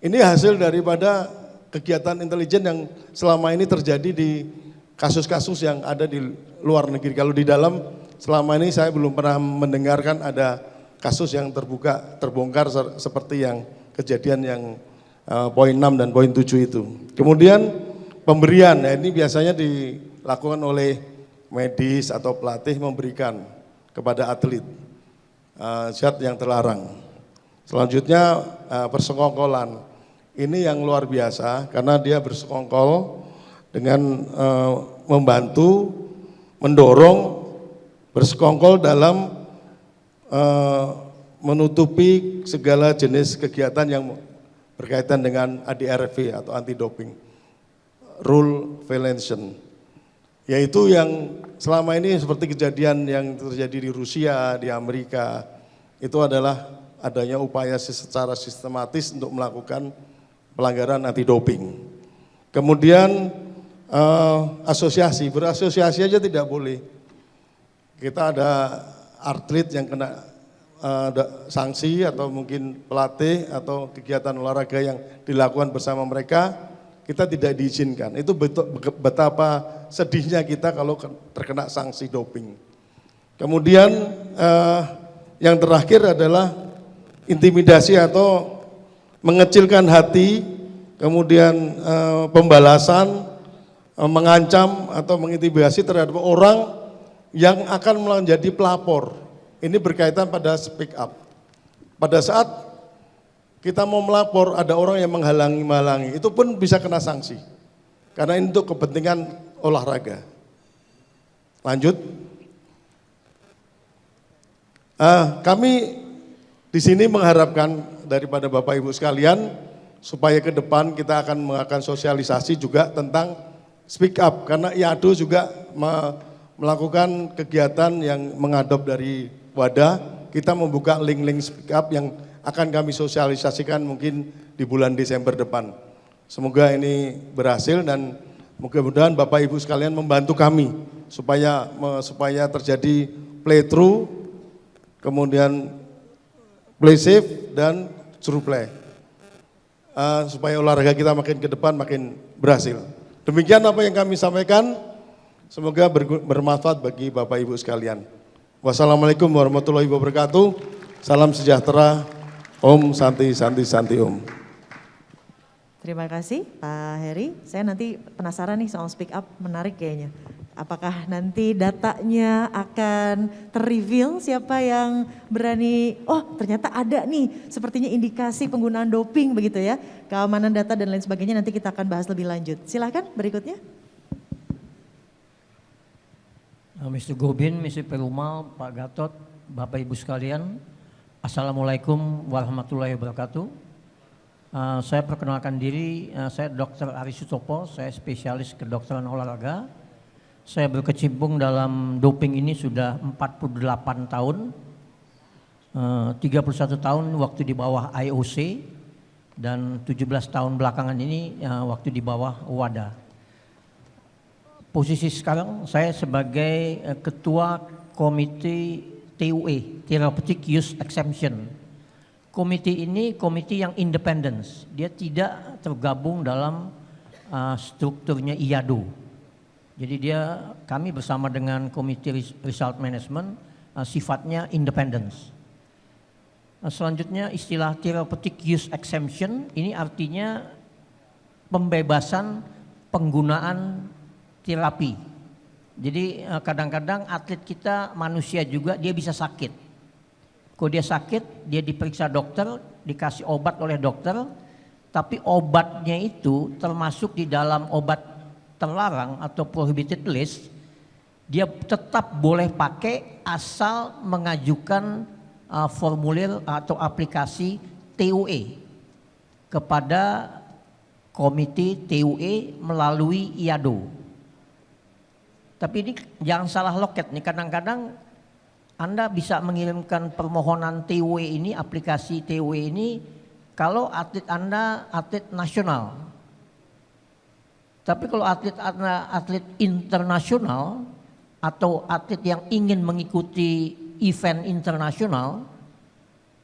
Ini hasil daripada kegiatan intelijen yang selama ini terjadi di kasus-kasus yang ada di luar negeri. Kalau di dalam selama ini saya belum pernah mendengarkan ada kasus yang terbongkar seperti yang kejadian yang poin 6 dan poin 7 itu. Kemudian pemberian, ini biasanya dilakukan oleh medis atau pelatih memberikan kepada atlet zat yang terlarang. Selanjutnya persekongkolan, ini yang luar biasa karena dia bersekongkol dengan membantu, mendorong, bersekongkol dalam menutupi segala jenis kegiatan yang berkaitan dengan ADRV atau anti doping, rule violation, yaitu yang selama ini seperti kejadian yang terjadi di Rusia, di Amerika, itu adalah adanya upaya secara sistematis untuk melakukan pelanggaran anti doping. Kemudian berasosiasi aja tidak boleh. Kita ada atlet yang kena sanksi atau mungkin pelatih atau kegiatan olahraga yang dilakukan bersama mereka, kita tidak diizinkan. Itu betapa sedihnya kita kalau terkena sanksi doping. Kemudian yang terakhir adalah intimidasi atau mengecilkan hati, kemudian pembalasan, mengancam atau mengintimidasi terhadap orang yang akan menjadi pelapor. Ini berkaitan pada speak up. Pada saat kita mau melapor, ada orang yang menghalangi, itu pun bisa kena sanksi. Karena ini untuk kepentingan olahraga. Lanjut. Kami di sini mengharapkan daripada Bapak Ibu sekalian, supaya ke depan kita akan melakukan sosialisasi juga tentang speak up, karena IADO juga melakukan kegiatan yang mengadop dari wadah. Kita membuka link-link speak up yang akan kami sosialisasikan mungkin di bulan Desember depan. Semoga ini berhasil dan mudah-mudahan Bapak Ibu sekalian membantu kami supaya terjadi play through, kemudian play safe dan true play. Supaya olahraga kita makin ke depan makin berhasil. Demikian apa yang kami sampaikan, semoga bermanfaat bagi Bapak Ibu sekalian. Wassalamualaikum warahmatullahi wabarakatuh. Salam sejahtera. Om Santi Santi Santi Om. Terima kasih Pak Heri. Saya nanti penasaran nih soal speak up, menarik kayaknya. Apakah nanti datanya akan ter-reveal siapa yang berani, oh ternyata ada nih sepertinya indikasi penggunaan doping begitu ya. Keamanan data dan lain sebagainya nanti kita akan bahas lebih lanjut. Silakan berikutnya. Mr. Gobin, Mr. Perumal, Pak Gatot, Bapak Ibu sekalian. Assalamualaikum warahmatullahi wabarakatuh. Saya perkenalkan diri, saya Dr. Ari Sutopo, saya spesialis kedokteran olahraga. Saya berkecimpung dalam doping ini sudah 48 tahun, 31 tahun waktu di bawah IOC dan 17 tahun belakangan ini waktu di bawah WADA. Posisi sekarang saya sebagai ketua komite TUE, Therapeutic Use Exemption. Komite ini komite yang independen, dia tidak tergabung dalam strukturnya IADO. Jadi kami bersama dengan Komite Result Management sifatnya independence. Selanjutnya istilah Therapeutic Use Exemption ini artinya pembebasan penggunaan terapi. Jadi kadang-kadang atlet kita manusia juga dia bisa sakit. Kalau dia sakit dia diperiksa dokter, dikasih obat oleh dokter, tapi obatnya itu termasuk di dalam obat terlarang atau prohibited list, dia tetap boleh pakai asal mengajukan formulir atau aplikasi TUE kepada komite TUE melalui IADO. Tapi ini jangan salah loket nih, kadang-kadang Anda bisa mengirimkan permohonan TUE ini, aplikasi TUE ini kalau atlet Anda atlet nasional. Tapi kalau atlet internasional atau atlet yang ingin mengikuti event internasional,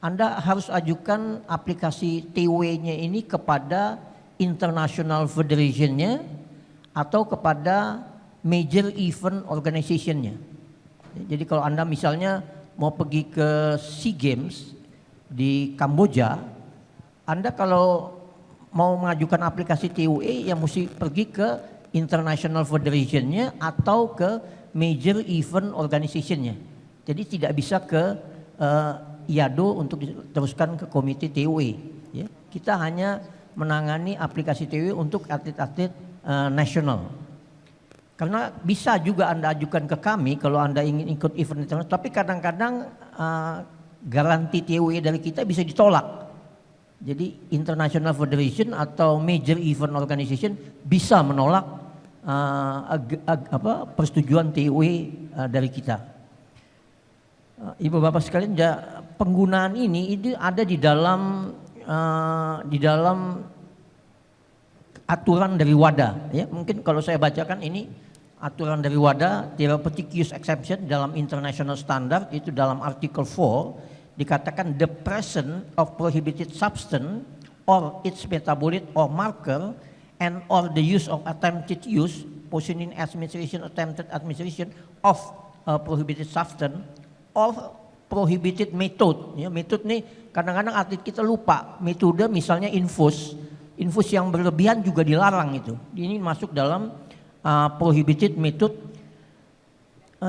Anda harus ajukan aplikasi TUE-nya ini kepada International Federation-nya atau kepada Major Event Organization-nya. Jadi kalau Anda misalnya mau pergi ke SEA Games di Kamboja, Anda kalau mau mengajukan aplikasi TUE yang mesti pergi ke International Federation-nya atau ke Major Event Organization-nya. Jadi tidak bisa ke IADO untuk diteruskan ke komite TUE. Ya. Kita hanya menangani aplikasi TUE untuk atlet-atlet nasional. Karena bisa juga Anda ajukan ke kami kalau Anda ingin ikut event internasional, tapi kadang-kadang garansi TUE dari kita bisa ditolak. Jadi International Federation atau Major Event Organization bisa menolak persetujuan TUE dari kita. Ibu bapak sekalian, penggunaan ini ada di dalam aturan dari WADA. Ya, mungkin kalau saya bacakan ini aturan dari WADA, Therapeutic Use Exemption dalam International Standard itu dalam artikel 4. Dikatakan the presence of prohibited substance or its metabolite or marker and or the use of attempted use, positioning administration, attempted administration of prohibited substance or prohibited method. Ya, metode nih kadang-kadang atlet kita lupa metode, misalnya infus yang berlebihan juga dilarang itu. Ini masuk dalam prohibited method,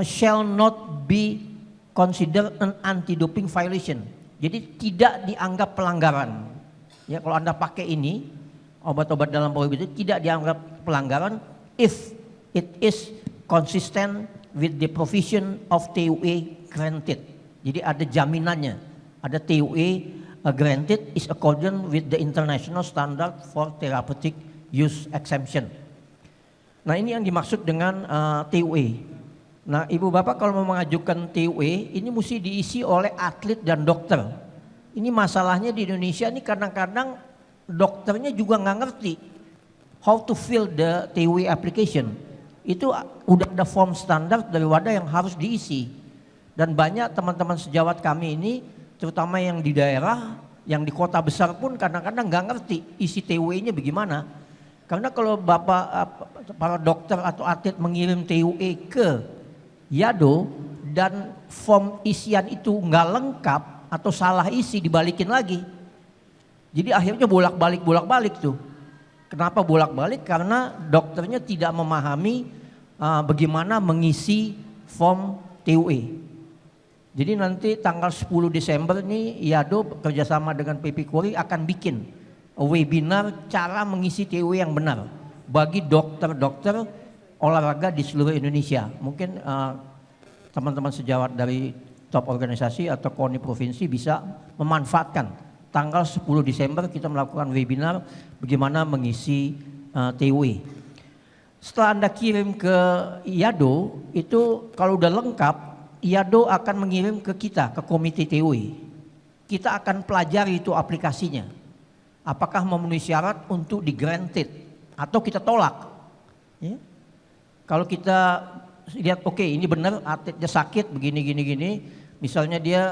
shall not be consider an anti-doping violation. Jadi tidak dianggap pelanggaran. Ya, kalau Anda pakai ini obat-obat dalam prohibited tidak dianggap pelanggaran if it is consistent with the provision of TUE granted. Jadi ada jaminannya. Ada TUE granted is according with the international standard for therapeutic use exemption. Nah ini yang dimaksud dengan TUE. Nah Ibu Bapak kalau mau mengajukan TUE ini mesti diisi oleh atlet dan dokter. Ini masalahnya di Indonesia ini kadang-kadang dokternya juga nggak ngerti how to fill the TUE application. Itu udah ada form standar dari wadah yang harus diisi. Dan banyak teman-teman sejawat kami ini, terutama yang di daerah, yang di kota besar pun kadang-kadang nggak ngerti isi TUE-nya bagaimana. Karena kalau Bapak, para dokter atau atlet mengirim TUE ke IADO dan form isian itu nggak lengkap atau salah isi dibalikin lagi. Jadi akhirnya bolak-balik tuh. Kenapa bolak-balik? Karena dokternya tidak memahami bagaimana mengisi form TUE. Jadi nanti tanggal 10 Desember nih IADO bekerjasama dengan PP Kori akan bikin webinar cara mengisi TUE yang benar bagi dokter-dokter olahraga di seluruh Indonesia. Mungkin teman-teman sejawat dari top organisasi atau KONI provinsi bisa memanfaatkan tanggal 10 Desember kita melakukan webinar bagaimana mengisi TUE. Setelah Anda kirim ke IADO itu kalau udah lengkap IADO akan mengirim ke kita, ke komite TUE. Kita akan pelajari itu aplikasinya. Apakah memenuhi syarat untuk di granted atau kita tolak. Ya. Kalau kita lihat oke, ini benar atletnya sakit begini. Misalnya dia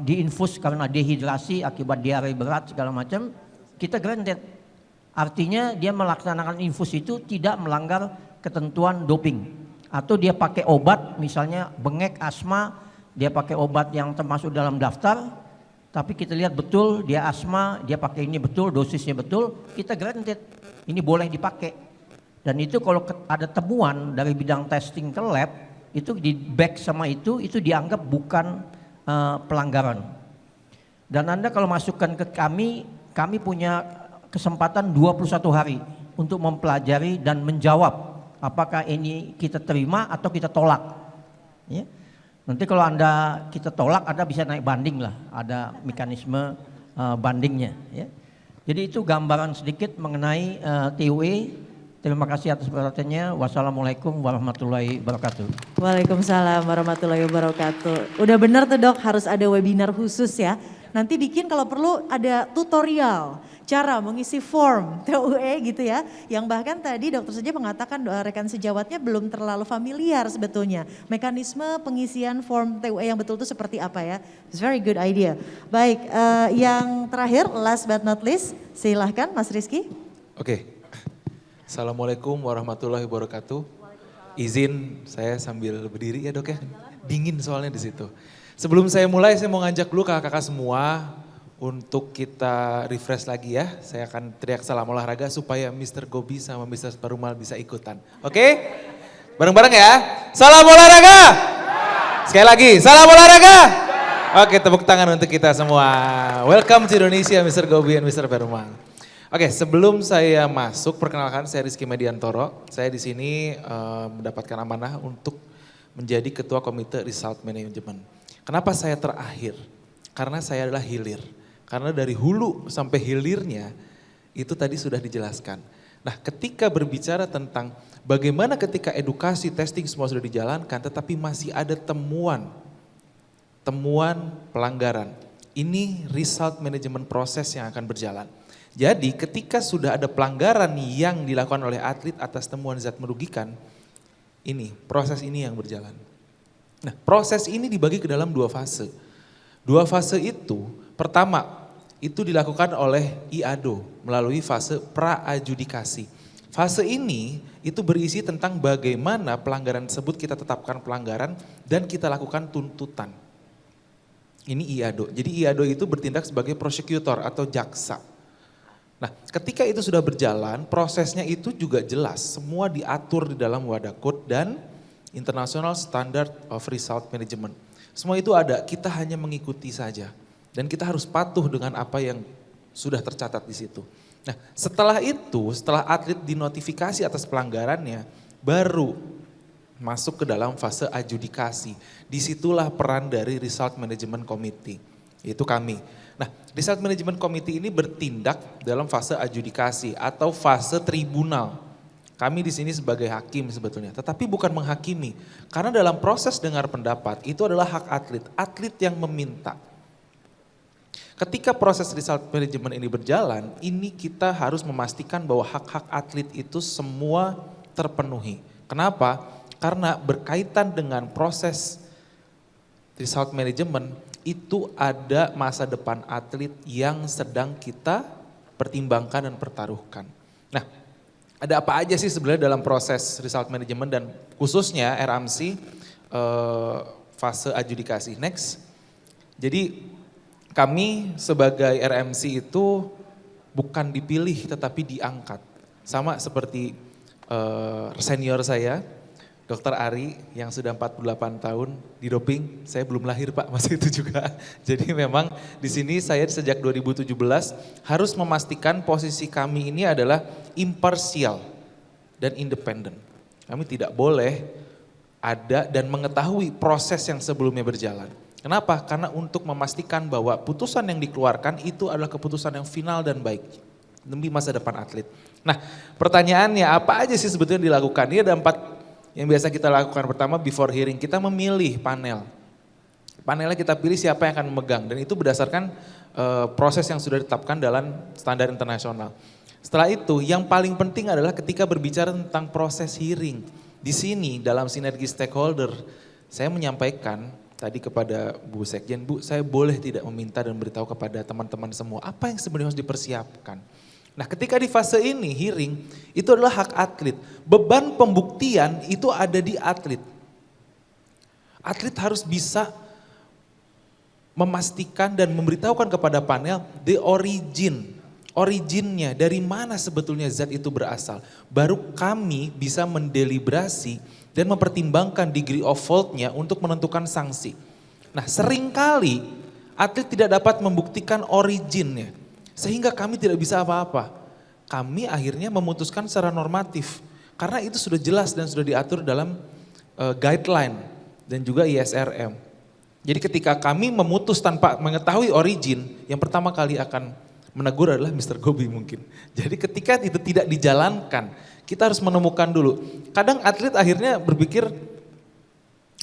diinfus karena dehidrasi akibat diare berat segala macam, kita granted. Artinya dia melaksanakan infus itu tidak melanggar ketentuan doping. Atau dia pakai obat misalnya bengek asma, dia pakai obat yang termasuk dalam daftar, tapi kita lihat betul dia asma, dia pakai ini betul, dosisnya betul, kita granted. Ini boleh dipakai. Dan itu kalau ada temuan dari bidang testing ke lab, itu di back sama itu dianggap bukan pelanggaran. Dan Anda kalau masukkan ke kami punya kesempatan 21 hari untuk mempelajari dan menjawab apakah ini kita terima atau kita tolak. Ya. Nanti kalau kita tolak, Anda bisa naik banding lah, ada mekanisme bandingnya. Ya. Jadi itu gambaran sedikit mengenai TUE. Terima kasih atas perhatiannya. Wassalamualaikum warahmatullahi wabarakatuh. Waalaikumsalam warahmatullahi wabarakatuh. Udah benar tuh Dok, harus ada webinar khusus ya. Nanti bikin kalau perlu ada tutorial cara mengisi form TUE gitu ya. Yang bahkan tadi dokter saja mengatakan rekan sejawatnya belum terlalu familiar sebetulnya. Mekanisme pengisian form TUE yang betul itu seperti apa ya. It's very good idea. Baik, yang terakhir last but not least silahkan Mas Rizky. Oke. Assalamualaikum warahmatullahi wabarakatuh. Izin saya sambil berdiri ya Dok ya. Dingin soalnya di situ. Sebelum saya mulai saya mau ngajak dulu kakak-kakak semua untuk kita refresh lagi ya. Saya akan teriak salam olahraga supaya Mr. Gobi sama Mr. Perumal bisa ikutan. Oke? Bareng-bareng ya. Salam olahraga. Sekali lagi, salam olahraga. Oke, tepuk tangan untuk kita semua. Welcome to Indonesia Mr. Gobi and Mr. Perumal. Oke, sebelum saya masuk, perkenalkan saya Rizky Mediantoro. Saya di sini mendapatkan amanah untuk menjadi Ketua Komite Result Management. Kenapa saya terakhir? Karena saya adalah hilir. Karena dari hulu sampai hilirnya itu tadi sudah dijelaskan. Nah, ketika berbicara tentang bagaimana ketika edukasi, testing semua sudah dijalankan, tetapi masih ada temuan pelanggaran. Ini result management proses yang akan berjalan. Jadi ketika sudah ada pelanggaran yang dilakukan oleh atlet atas temuan zat merugikan, proses ini yang berjalan. Nah, proses ini dibagi ke dalam 2 fase. 2 fase itu, pertama itu dilakukan oleh IADO melalui fase pra-adjudikasi. Fase ini itu berisi tentang bagaimana pelanggaran tersebut kita tetapkan pelanggaran dan kita lakukan tuntutan. Ini IADO. Jadi IADO itu bertindak sebagai prosecutor atau jaksa. Nah, ketika itu sudah berjalan, prosesnya itu juga jelas, semua diatur di dalam Wadah Code dan International Standard of Result Management. Semua itu ada, kita hanya mengikuti saja. Dan kita harus patuh dengan apa yang sudah tercatat di situ. Nah, setelah itu, setelah atlet dinotifikasi atas pelanggarannya, baru masuk ke dalam fase adjudikasi. Disitulah peran dari Result Management Committee. yaitu kami. Nah, Result Management Committee ini bertindak dalam fase adjudikasi atau fase tribunal. Kami di sini sebagai hakim sebetulnya, tetapi bukan menghakimi. Karena dalam proses dengar pendapat itu adalah hak atlet, atlet yang meminta. Ketika proses result management ini berjalan, ini kita harus memastikan bahwa hak-hak atlet itu semua terpenuhi. Kenapa? Karena berkaitan dengan proses result management itu ada masa depan atlet yang sedang kita pertimbangkan dan pertaruhkan. Nah, ada apa aja sih sebenarnya dalam proses result management dan khususnya RMC fase adjudikasi. Next. Jadi kami sebagai RMC itu bukan dipilih tetapi diangkat. Sama seperti senior saya, Dr. Ari yang sudah 48 tahun di doping, saya belum lahir Pak, masih itu juga. Jadi memang di sini saya sejak 2017 harus memastikan posisi kami ini adalah imparsial dan independen. Kami tidak boleh ada dan mengetahui proses yang sebelumnya berjalan. Kenapa? Karena untuk memastikan bahwa putusan yang dikeluarkan itu adalah keputusan yang final dan baik demi masa depan atlet. Nah, pertanyaannya apa aja sih sebetulnya dilakukan? Ini ada 4 yang biasa kita lakukan. Pertama, before hearing, kita memilih panel. Panelnya kita pilih siapa yang akan memegang dan itu berdasarkan proses yang sudah ditetapkan dalam standar internasional. Setelah itu, yang paling penting adalah ketika berbicara tentang proses hearing. Di sini dalam sinergi stakeholder, saya menyampaikan tadi kepada Bu Sekjen, Bu, saya boleh tidak meminta dan beritahu kepada teman-teman semua apa yang sebenarnya harus dipersiapkan. Nah, ketika di fase ini hearing itu adalah hak atlet. Beban pembuktian itu ada di atlet. Atlet harus bisa memastikan dan memberitahukan kepada panel the originnya, dari mana sebetulnya zat itu berasal. Baru kami bisa mendeliberasi dan mempertimbangkan degree of fault-nya untuk menentukan sanksi. Nah, seringkali atlet tidak dapat membuktikan originnya. Sehingga kami tidak bisa apa-apa. Kami akhirnya memutuskan secara normatif. Karena itu sudah jelas dan sudah diatur dalam guideline dan juga ISRM. Jadi ketika kami memutus tanpa mengetahui origin, yang pertama kali akan menegur adalah Mr. Gobi mungkin. Jadi ketika itu tidak dijalankan, kita harus menemukan dulu. Kadang atlet akhirnya berpikir,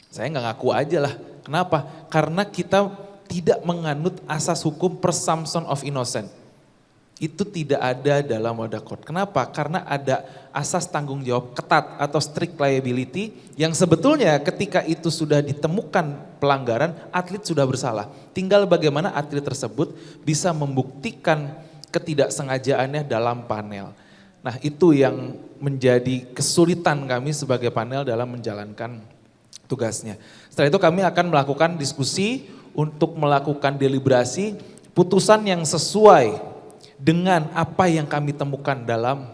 saya nggak ngaku aja lah. Kenapa? Karena kita tidak menganut asas hukum presumption of innocence. Itu tidak ada dalam Wadah Code. Kenapa? Karena ada asas tanggung jawab ketat atau strict liability yang sebetulnya ketika itu sudah ditemukan pelanggaran, atlet sudah bersalah. Tinggal bagaimana atlet tersebut bisa membuktikan ketidaksengajaannya dalam panel. Nah, itu yang menjadi kesulitan kami sebagai panel dalam menjalankan tugasnya. Setelah itu kami akan melakukan diskusi untuk melakukan deliberasi putusan yang sesuai dengan apa yang kami temukan dalam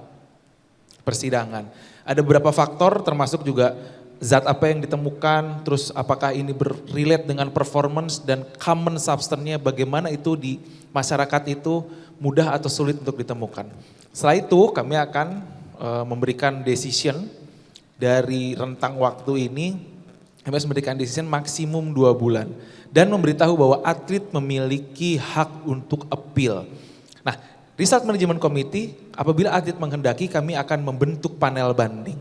persidangan. Ada beberapa faktor termasuk juga zat apa yang ditemukan, terus apakah ini berrelate dengan performance dan common substance-nya, bagaimana itu di masyarakat itu mudah atau sulit untuk ditemukan. Setelah itu kami akan memberikan decision dari rentang waktu ini, kami harus memberikan decision maksimum 2 bulan. Dan memberitahu bahwa atlet memiliki hak untuk appeal. Nah, Result Management Committee apabila atlet menghendaki kami akan membentuk panel banding.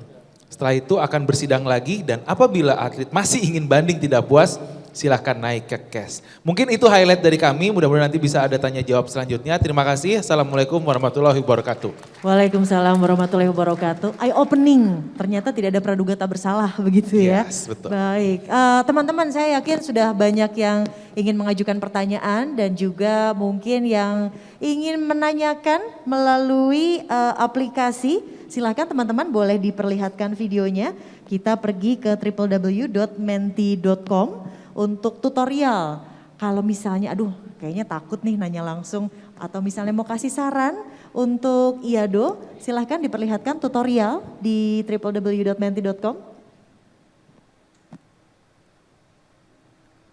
Setelah itu akan bersidang lagi dan apabila atlet masih ingin banding tidak puas, silahkan naik ke CAS. Mungkin itu highlight dari kami, mudah-mudahan nanti bisa ada tanya jawab selanjutnya. Terima kasih, Assalamualaikum warahmatullahi wabarakatuh. Waalaikumsalam warahmatullahi wabarakatuh. Eye opening, ternyata tidak ada praduga tak bersalah begitu ya. Yes, betul. Baik, teman-teman saya yakin sudah banyak yang ingin mengajukan pertanyaan dan juga mungkin yang ingin menanyakan melalui aplikasi. Silakan teman-teman boleh diperlihatkan videonya. Kita pergi ke www.menti.com. Untuk tutorial, kalau misalnya aduh kayaknya takut nih nanya langsung atau misalnya mau kasih saran untuk IADO, silahkan diperlihatkan tutorial di www.menti.com.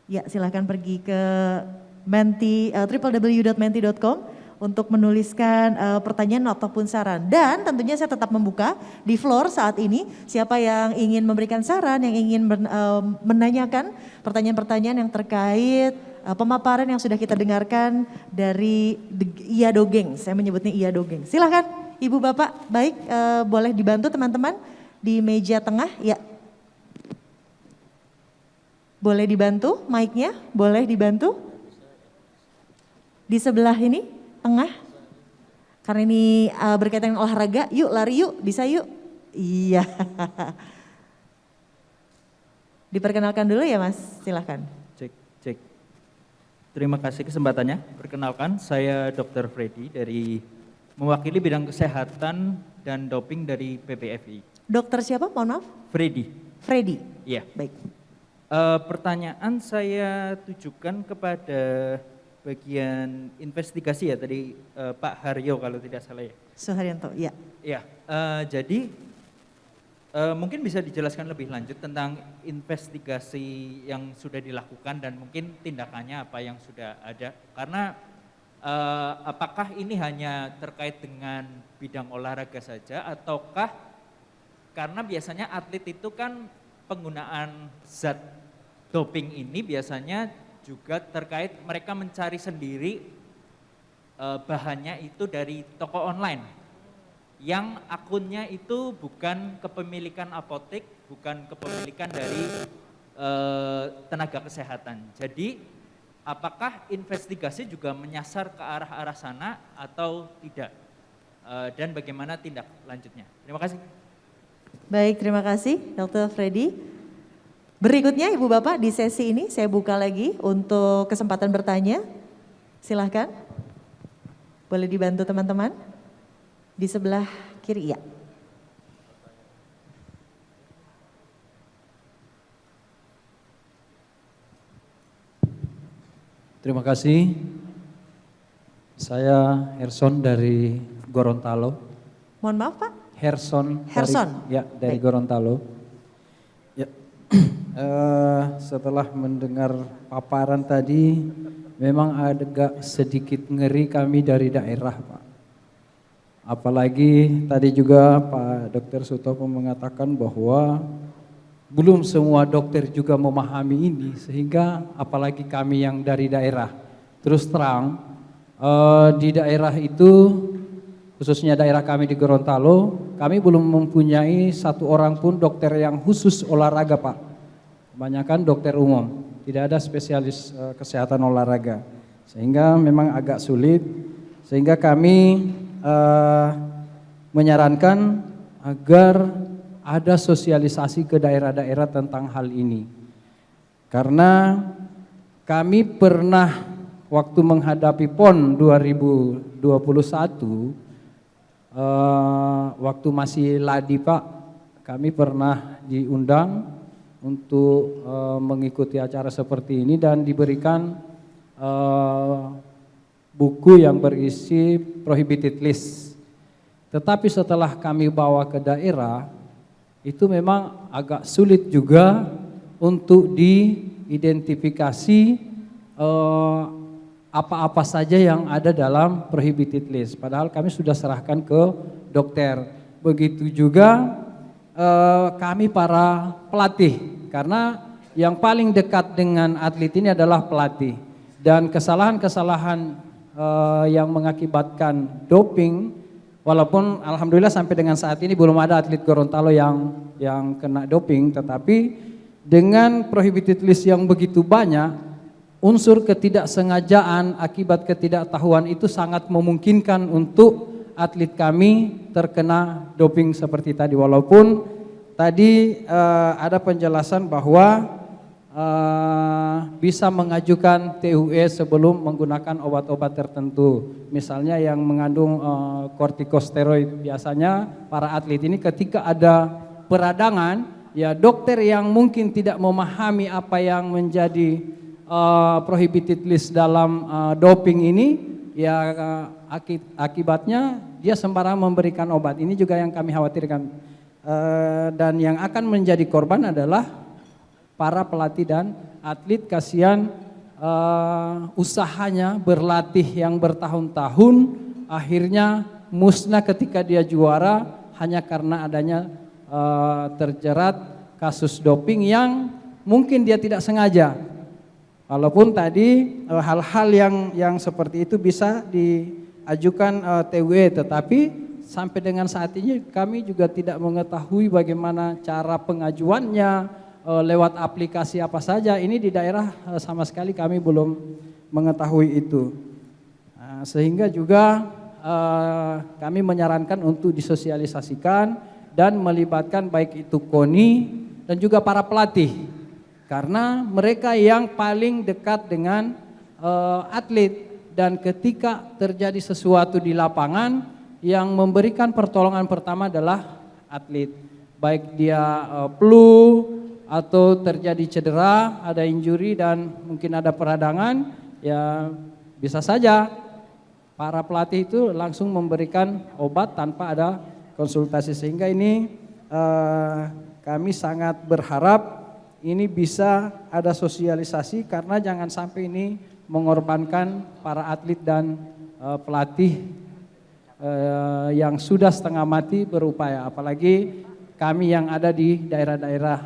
Ya silahkan pergi ke www.menti.com untuk menuliskan pertanyaan ataupun saran. Dan tentunya saya tetap membuka di floor saat ini. Siapa yang ingin memberikan saran, yang ingin menanyakan pertanyaan-pertanyaan yang terkait pemaparan yang sudah kita dengarkan dari IADO Geng. Saya menyebutnya IADO Geng. Silahkan Ibu Bapak, baik boleh dibantu teman-teman di meja tengah. Ya. Boleh dibantu mic-nya, boleh dibantu. Di sebelah ini, tengah. Karena ini berkaitan dengan olahraga, yuk lari yuk, bisa yuk. Iya. Diperkenalkan dulu ya Mas, silahkan. Cek. Terima kasih kesempatannya. Perkenalkan, saya Dr. Freddy dari mewakili bidang kesehatan dan doping dari PPFI. Dokter siapa? Mohon maaf. Freddy. Freddy. Iya. Baik. Pertanyaan saya tujukan kepada bagian investigasi ya tadi Pak Haryo kalau tidak salah ya. Suharyanto, ya. Ya, jadi mungkin bisa dijelaskan lebih lanjut tentang investigasi yang sudah dilakukan dan mungkin tindakannya apa yang sudah ada. Karena apakah ini hanya terkait dengan bidang olahraga saja ataukah karena biasanya atlet itu kan penggunaan zat doping ini biasanya juga terkait mereka mencari sendiri bahannya itu dari toko online yang akunnya itu bukan kepemilikan apotek, bukan kepemilikan dari tenaga kesehatan. Jadi apakah investigasi juga menyasar ke arah-arah sana atau tidak? Dan bagaimana tindak lanjutnya? Terima kasih. Baik, terima kasih Dr. Freddy. Berikutnya Ibu Bapak di sesi ini saya buka lagi untuk kesempatan bertanya. Silahkan. Boleh dibantu teman-teman. Di sebelah kiri, ya. Terima kasih. Saya Herson dari Gorontalo. Mohon maaf Pak. Herson. Dari Baik. Gorontalo. Ya. Setelah mendengar paparan tadi, memang agak sedikit ngeri kami dari daerah, Pak. Apalagi tadi juga Pak Dr. Sutopo mengatakan bahwa belum semua dokter juga memahami ini, sehingga apalagi kami yang dari daerah. Terus terang, di daerah itu, khususnya daerah kami di Gorontalo, kami belum mempunyai satu orang pun dokter yang khusus olahraga, Pak. Kebanyakan dokter umum, tidak ada spesialis kesehatan olahraga. Sehingga memang agak sulit, sehingga kami menyarankan agar ada sosialisasi ke daerah-daerah tentang hal ini. Karena kami pernah waktu menghadapi PON 2021, waktu masih Ladi Pak, kami pernah diundang untuk mengikuti acara seperti ini dan diberikan buku yang berisi prohibited list. Tetapi setelah kami bawa ke daerah, itu memang agak sulit juga untuk diidentifikasi apa-apa saja yang ada dalam prohibited list. Padahal kami sudah serahkan ke dokter. Begitu juga kami para pelatih, karena yang paling dekat dengan atlet ini adalah pelatih. Dan kesalahan-kesalahan yang mengakibatkan doping, walaupun alhamdulillah sampai dengan saat ini belum ada atlet Gorontalo yang kena doping, tetapi dengan prohibited list yang begitu banyak, unsur ketidaksengajaan akibat ketidaktahuan itu sangat memungkinkan untuk atlet kami terkena doping seperti tadi. Walaupun tadi ada penjelasan bahwa bisa mengajukan TUE sebelum menggunakan obat-obat tertentu. Misalnya yang mengandung kortikosteroid. Biasanya para atlet ini ketika ada peradangan, ya dokter yang mungkin tidak memahami apa yang menjadi prohibited list dalam doping ini, ya akibatnya dia sembarang memberikan obat. Ini juga yang kami khawatirkan. Dan yang akan menjadi korban adalah para pelatih dan atlet. Kasihan usahanya berlatih yang bertahun-tahun akhirnya musnah ketika dia juara hanya karena adanya terjerat kasus doping yang mungkin dia tidak sengaja. Walaupun tadi hal-hal yang seperti itu bisa diajukan TUE, tetapi sampai dengan saat ini kami juga tidak mengetahui bagaimana cara pengajuannya, lewat aplikasi apa saja. Ini di daerah sama sekali kami belum mengetahui itu. Sehingga juga kami menyarankan untuk disosialisasikan dan melibatkan baik itu KONI dan juga para pelatih. Karena mereka yang paling dekat dengan atlet, dan ketika terjadi sesuatu di lapangan, yang memberikan pertolongan pertama adalah atlet. Baik dia flu atau terjadi cedera, ada injury dan mungkin ada peradangan, ya bisa saja para pelatih itu langsung memberikan obat tanpa ada konsultasi. Sehingga ini kami sangat berharap ini bisa ada sosialisasi, karena jangan sampai ini mengorbankan para atlet dan pelatih yang sudah setengah mati berupaya, apalagi kami yang ada di daerah-daerah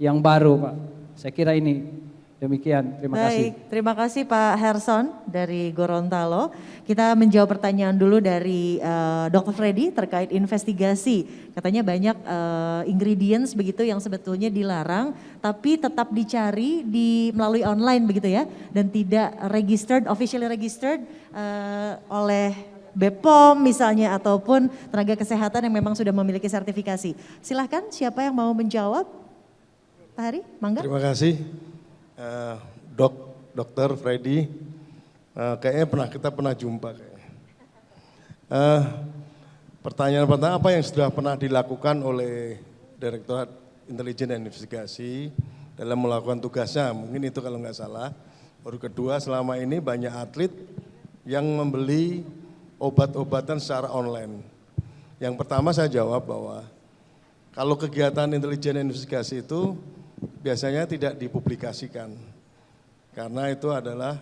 yang baru, Pak. Saya kira ini demikian. Terima kasih. Baik, terima kasih Pak Herson dari Gorontalo. Kita menjawab pertanyaan dulu dari Dr. Freddy terkait investigasi. Katanya banyak ingredients begitu yang sebetulnya dilarang, tapi tetap dicari melalui online begitu ya, dan tidak registered, officially registered oleh BPOM misalnya, ataupun tenaga kesehatan yang memang sudah memiliki sertifikasi. Silahkan, siapa yang mau menjawab? Pak Hari, mangga. Terima kasih. Dokter Freddy, kayaknya kita pernah jumpa. Pertanyaan pertama, apa yang sudah pernah dilakukan oleh Direktorat Intelijen dan Investigasi dalam melakukan tugasnya? Mungkin itu kalau nggak salah. Baru kedua, selama ini banyak atlet yang membeli obat-obatan secara online. Yang pertama saya jawab bahwa kalau kegiatan intelijen dan investigasi itu biasanya tidak dipublikasikan, karena itu adalah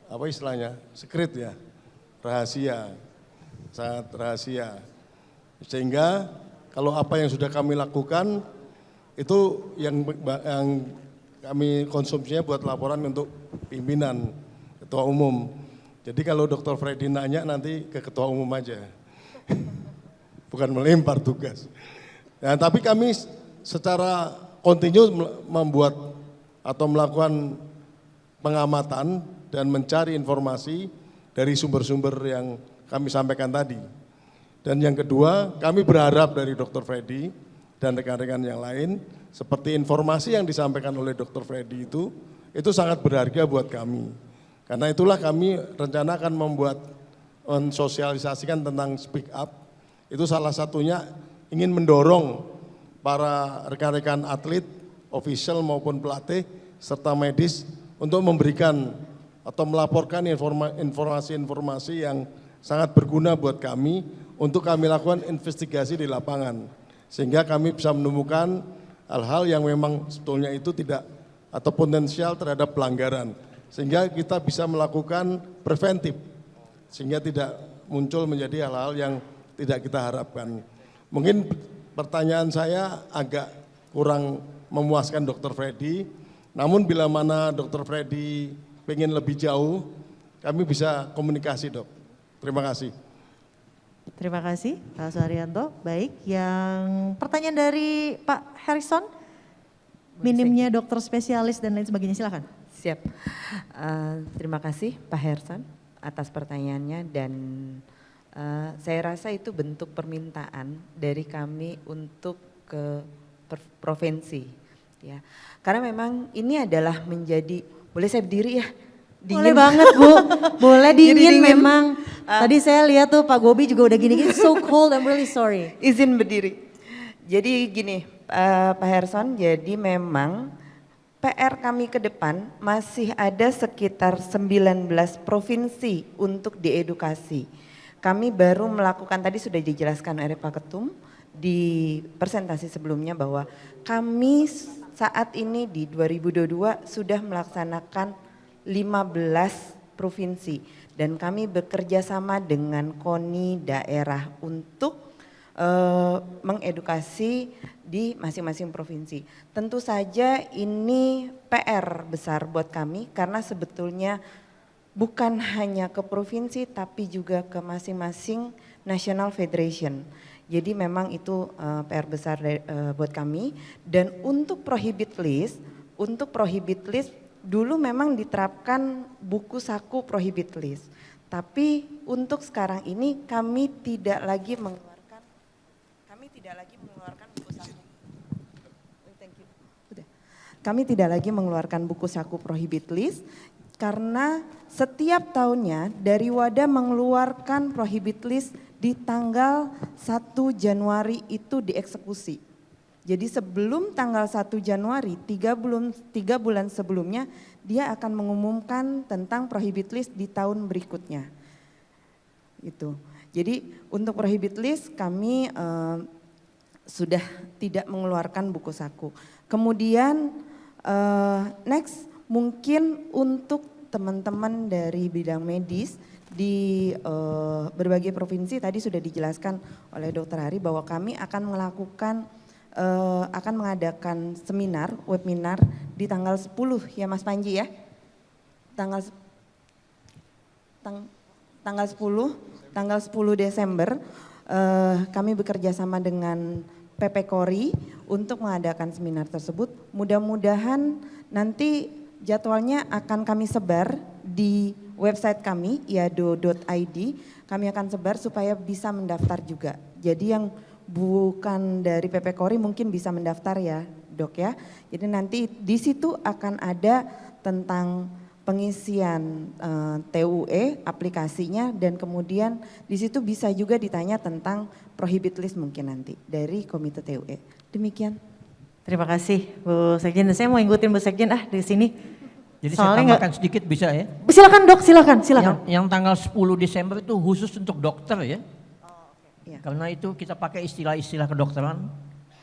apa istilahnya, secret ya, rahasia, sangat rahasia. Sehingga kalau apa yang sudah kami lakukan itu yang kami konsumsinya buat laporan untuk pimpinan, ketua umum. Jadi kalau Dr. Freddy nanya nanti ke ketua umum aja, bukan melempar tugas. Nah, tapi kami secara kontinu membuat atau melakukan pengamatan dan mencari informasi dari sumber-sumber yang kami sampaikan tadi. Dan yang kedua, kami berharap dari Dr. Freddy dan rekan-rekan yang lain, seperti informasi yang disampaikan oleh Dr. Freddy itu sangat berharga buat kami. Karena itulah kami rencana akan membuat mensosialisasikan tentang speak up. Itu salah satunya ingin mendorong para rekan-rekan atlet, official maupun pelatih, serta medis untuk memberikan atau melaporkan informasi-informasi yang sangat berguna buat kami untuk kami lakukan investigasi di lapangan. Sehingga kami bisa menemukan hal-hal yang memang sebetulnya itu tidak atau potensial terhadap pelanggaran. Sehingga kita bisa melakukan preventif, sehingga tidak muncul menjadi hal-hal yang tidak kita harapkan. Mungkin pertanyaan saya agak kurang memuaskan Dr. Freddy, namun bila mana Dr. Freddy pengen lebih jauh, kami bisa komunikasi, Dok. Terima kasih. Terima kasih Pak Suharyanto. Baik, yang pertanyaan dari Pak Harrison, minimnya dokter spesialis dan lain sebagainya, silakan. Siap. Terima kasih Pak Herson atas pertanyaannya, dan saya rasa itu bentuk permintaan dari kami untuk ke provinsi, ya. Karena memang ini adalah menjadi, boleh saya berdiri ya? Dingin. Boleh banget Bu, boleh dingin memang. Tadi saya lihat tuh Pak Gobi juga udah gini-gini, so cold, I'm really sorry. Izin berdiri. Jadi gini Pak Herson, jadi memang PR kami ke depan masih ada sekitar 19 provinsi untuk diedukasi. Kami baru melakukan, tadi sudah dijelaskan oleh Pak Ketum di presentasi sebelumnya, bahwa kami saat ini di 2022 sudah melaksanakan 15 provinsi. Dan kami bekerja sama dengan KONI daerah untuk mengedukasi di masing-masing provinsi. Tentu saja ini PR besar buat kami karena sebetulnya bukan hanya ke provinsi tapi juga ke masing-masing national federation. Jadi memang itu PR besar buat kami. Dan untuk prohibit list dulu memang diterapkan buku saku prohibit list. Tapi untuk sekarang ini kami tidak lagi mengeluarkan buku saku. Thank you. Kami tidak lagi mengeluarkan buku saku prohibit list karena setiap tahunnya dari WADA mengeluarkan prohibit list di tanggal 1 Januari itu dieksekusi. Jadi sebelum tanggal 1 Januari, 3 bulan sebelumnya dia akan mengumumkan tentang prohibit list di tahun berikutnya. Itu. Jadi untuk prohibit list kami sudah tidak mengeluarkan buku saku. Kemudian next mungkin untuk teman-teman dari bidang medis di berbagai provinsi tadi sudah dijelaskan oleh Dr. Hari bahwa kami akan mengadakan webinar di tanggal 10 ya Mas Panji ya. Tanggal 10 Desember kami bekerja sama dengan PP Kori untuk mengadakan seminar tersebut. Mudah-mudahan nanti jadwalnya akan kami sebar di website kami iado.id. Kami akan sebar supaya bisa mendaftar juga. Jadi yang bukan dari PP Kori mungkin bisa mendaftar ya Dok ya. Jadi nanti di situ akan ada tentang pengisian TUE aplikasinya dan kemudian di situ bisa juga ditanya tentang prohibit list mungkin nanti dari Komite TUE. Demikian. Terima kasih Bu Sekjen. Saya mau ngikutin Bu Sekjen di sini. Jadi Soalnya saya tambahkan sedikit bisa ya? Silakan Dok, silakan. Yang tanggal 10 Desember itu khusus untuk dokter ya. Ya. Karena itu kita pakai istilah-istilah kedokteran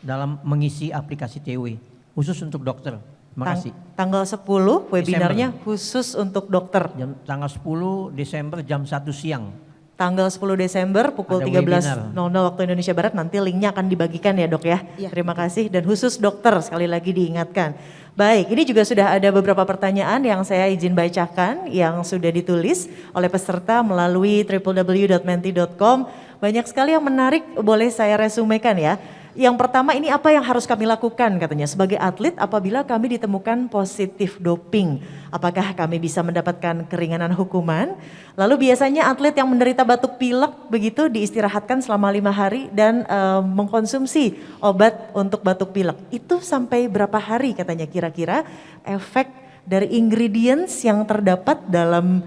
dalam mengisi aplikasi TUE. Khusus untuk dokter. Terima kasih. Tanggal 10 webinarnya khusus untuk dokter. Tanggal 10 Desember jam 1 siang. Tanggal 10 Desember pukul 13.00 waktu Indonesia Barat, nanti linknya akan dibagikan ya Dok ya. Terima kasih dan khusus dokter sekali lagi diingatkan. Baik, ini juga sudah ada beberapa pertanyaan yang saya izin bacakan yang sudah ditulis oleh peserta melalui www.menti.com. Banyak sekali yang menarik, boleh saya resumekan ya. Yang pertama, ini apa yang harus kami lakukan katanya sebagai atlet apabila kami ditemukan positif doping. Apakah kami bisa mendapatkan keringanan hukuman? Lalu biasanya atlet yang menderita batuk pilek begitu diistirahatkan selama 5 hari dan mengkonsumsi obat untuk batuk pilek. Itu sampai berapa hari katanya kira-kira efek dari ingredients yang terdapat dalam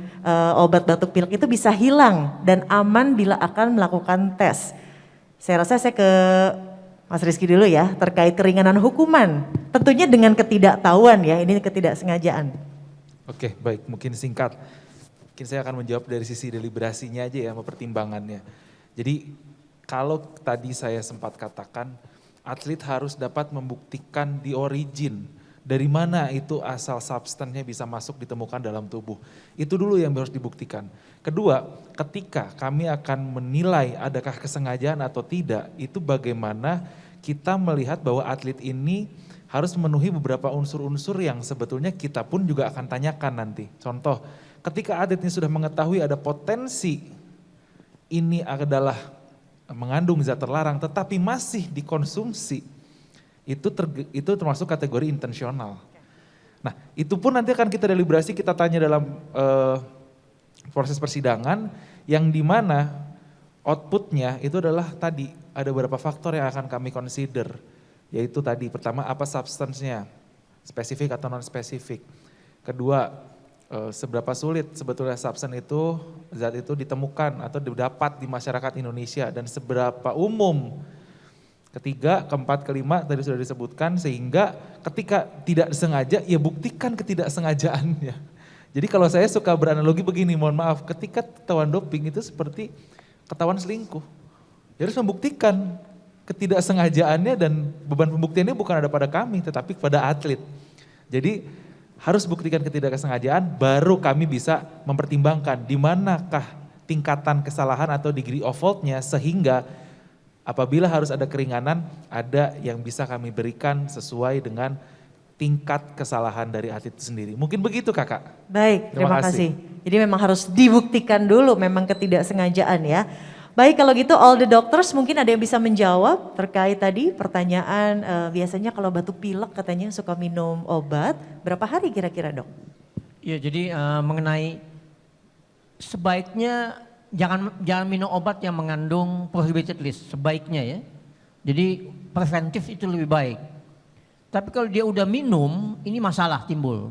obat batuk pilek itu bisa hilang dan aman bila akan melakukan tes. Saya rasa saya ke Mas Rizky dulu ya, terkait keringanan hukuman. Tentunya dengan ketidaktahuan ya, ini ketidaksengajaan. Oke, baik, mungkin singkat. Mungkin saya akan menjawab dari sisi deliberasinya aja ya, sama pertimbangannya. Jadi kalau tadi saya sempat katakan, atlet harus dapat membuktikan di origin, dari mana itu asal substansinya bisa masuk ditemukan dalam tubuh. Itu dulu yang harus dibuktikan. Kedua, ketika kami akan menilai adakah kesengajaan atau tidak, itu bagaimana kita melihat bahwa atlet ini harus memenuhi beberapa unsur-unsur yang sebetulnya kita pun juga akan tanyakan nanti. Contoh, ketika atlet ini sudah mengetahui ada potensi ini adalah mengandung zat terlarang tetapi masih dikonsumsi, itu termasuk kategori intensional. Nah, itu pun nanti akan kita deliberasi, kita tanya dalam proses persidangan yang dimana outputnya itu adalah tadi ada beberapa faktor yang akan kami consider, yaitu tadi pertama apa substansnya, spesifik atau non spesifik. Kedua, seberapa sulit sebetulnya substan itu, zat itu ditemukan atau didapat di masyarakat Indonesia dan seberapa umum. Ketiga, keempat, kelima tadi sudah disebutkan, sehingga ketika tidak sengaja ya buktikan ketidaksengajaannya. Jadi kalau saya suka beranalogi begini, mohon maaf, ketika ketahuan doping itu seperti ketahuan selingkuh. Ya harus membuktikan ketidaksengajaannya dan beban pembuktiannya bukan ada pada kami tetapi pada atlet. Jadi harus buktikan ketidaksengajaan baru kami bisa mempertimbangkan di manakah tingkatan kesalahan atau degree of fault-nya sehingga Apabila harus ada keringanan, ada yang bisa kami berikan sesuai dengan tingkat kesalahan dari atlet itu sendiri. Mungkin begitu Kakak. Baik, terima kasih. Jadi memang harus dibuktikan dulu memang ketidaksengajaan ya. Baik, kalau gitu all the doctors mungkin ada yang bisa menjawab terkait tadi pertanyaan biasanya kalau batuk pilek katanya suka minum obat, berapa hari kira-kira dok? Ya jadi mengenai sebaiknya jangan minum obat yang mengandung prohibited list, sebaiknya ya. Jadi preventif itu lebih baik. Tapi kalau dia udah minum, ini masalah timbul.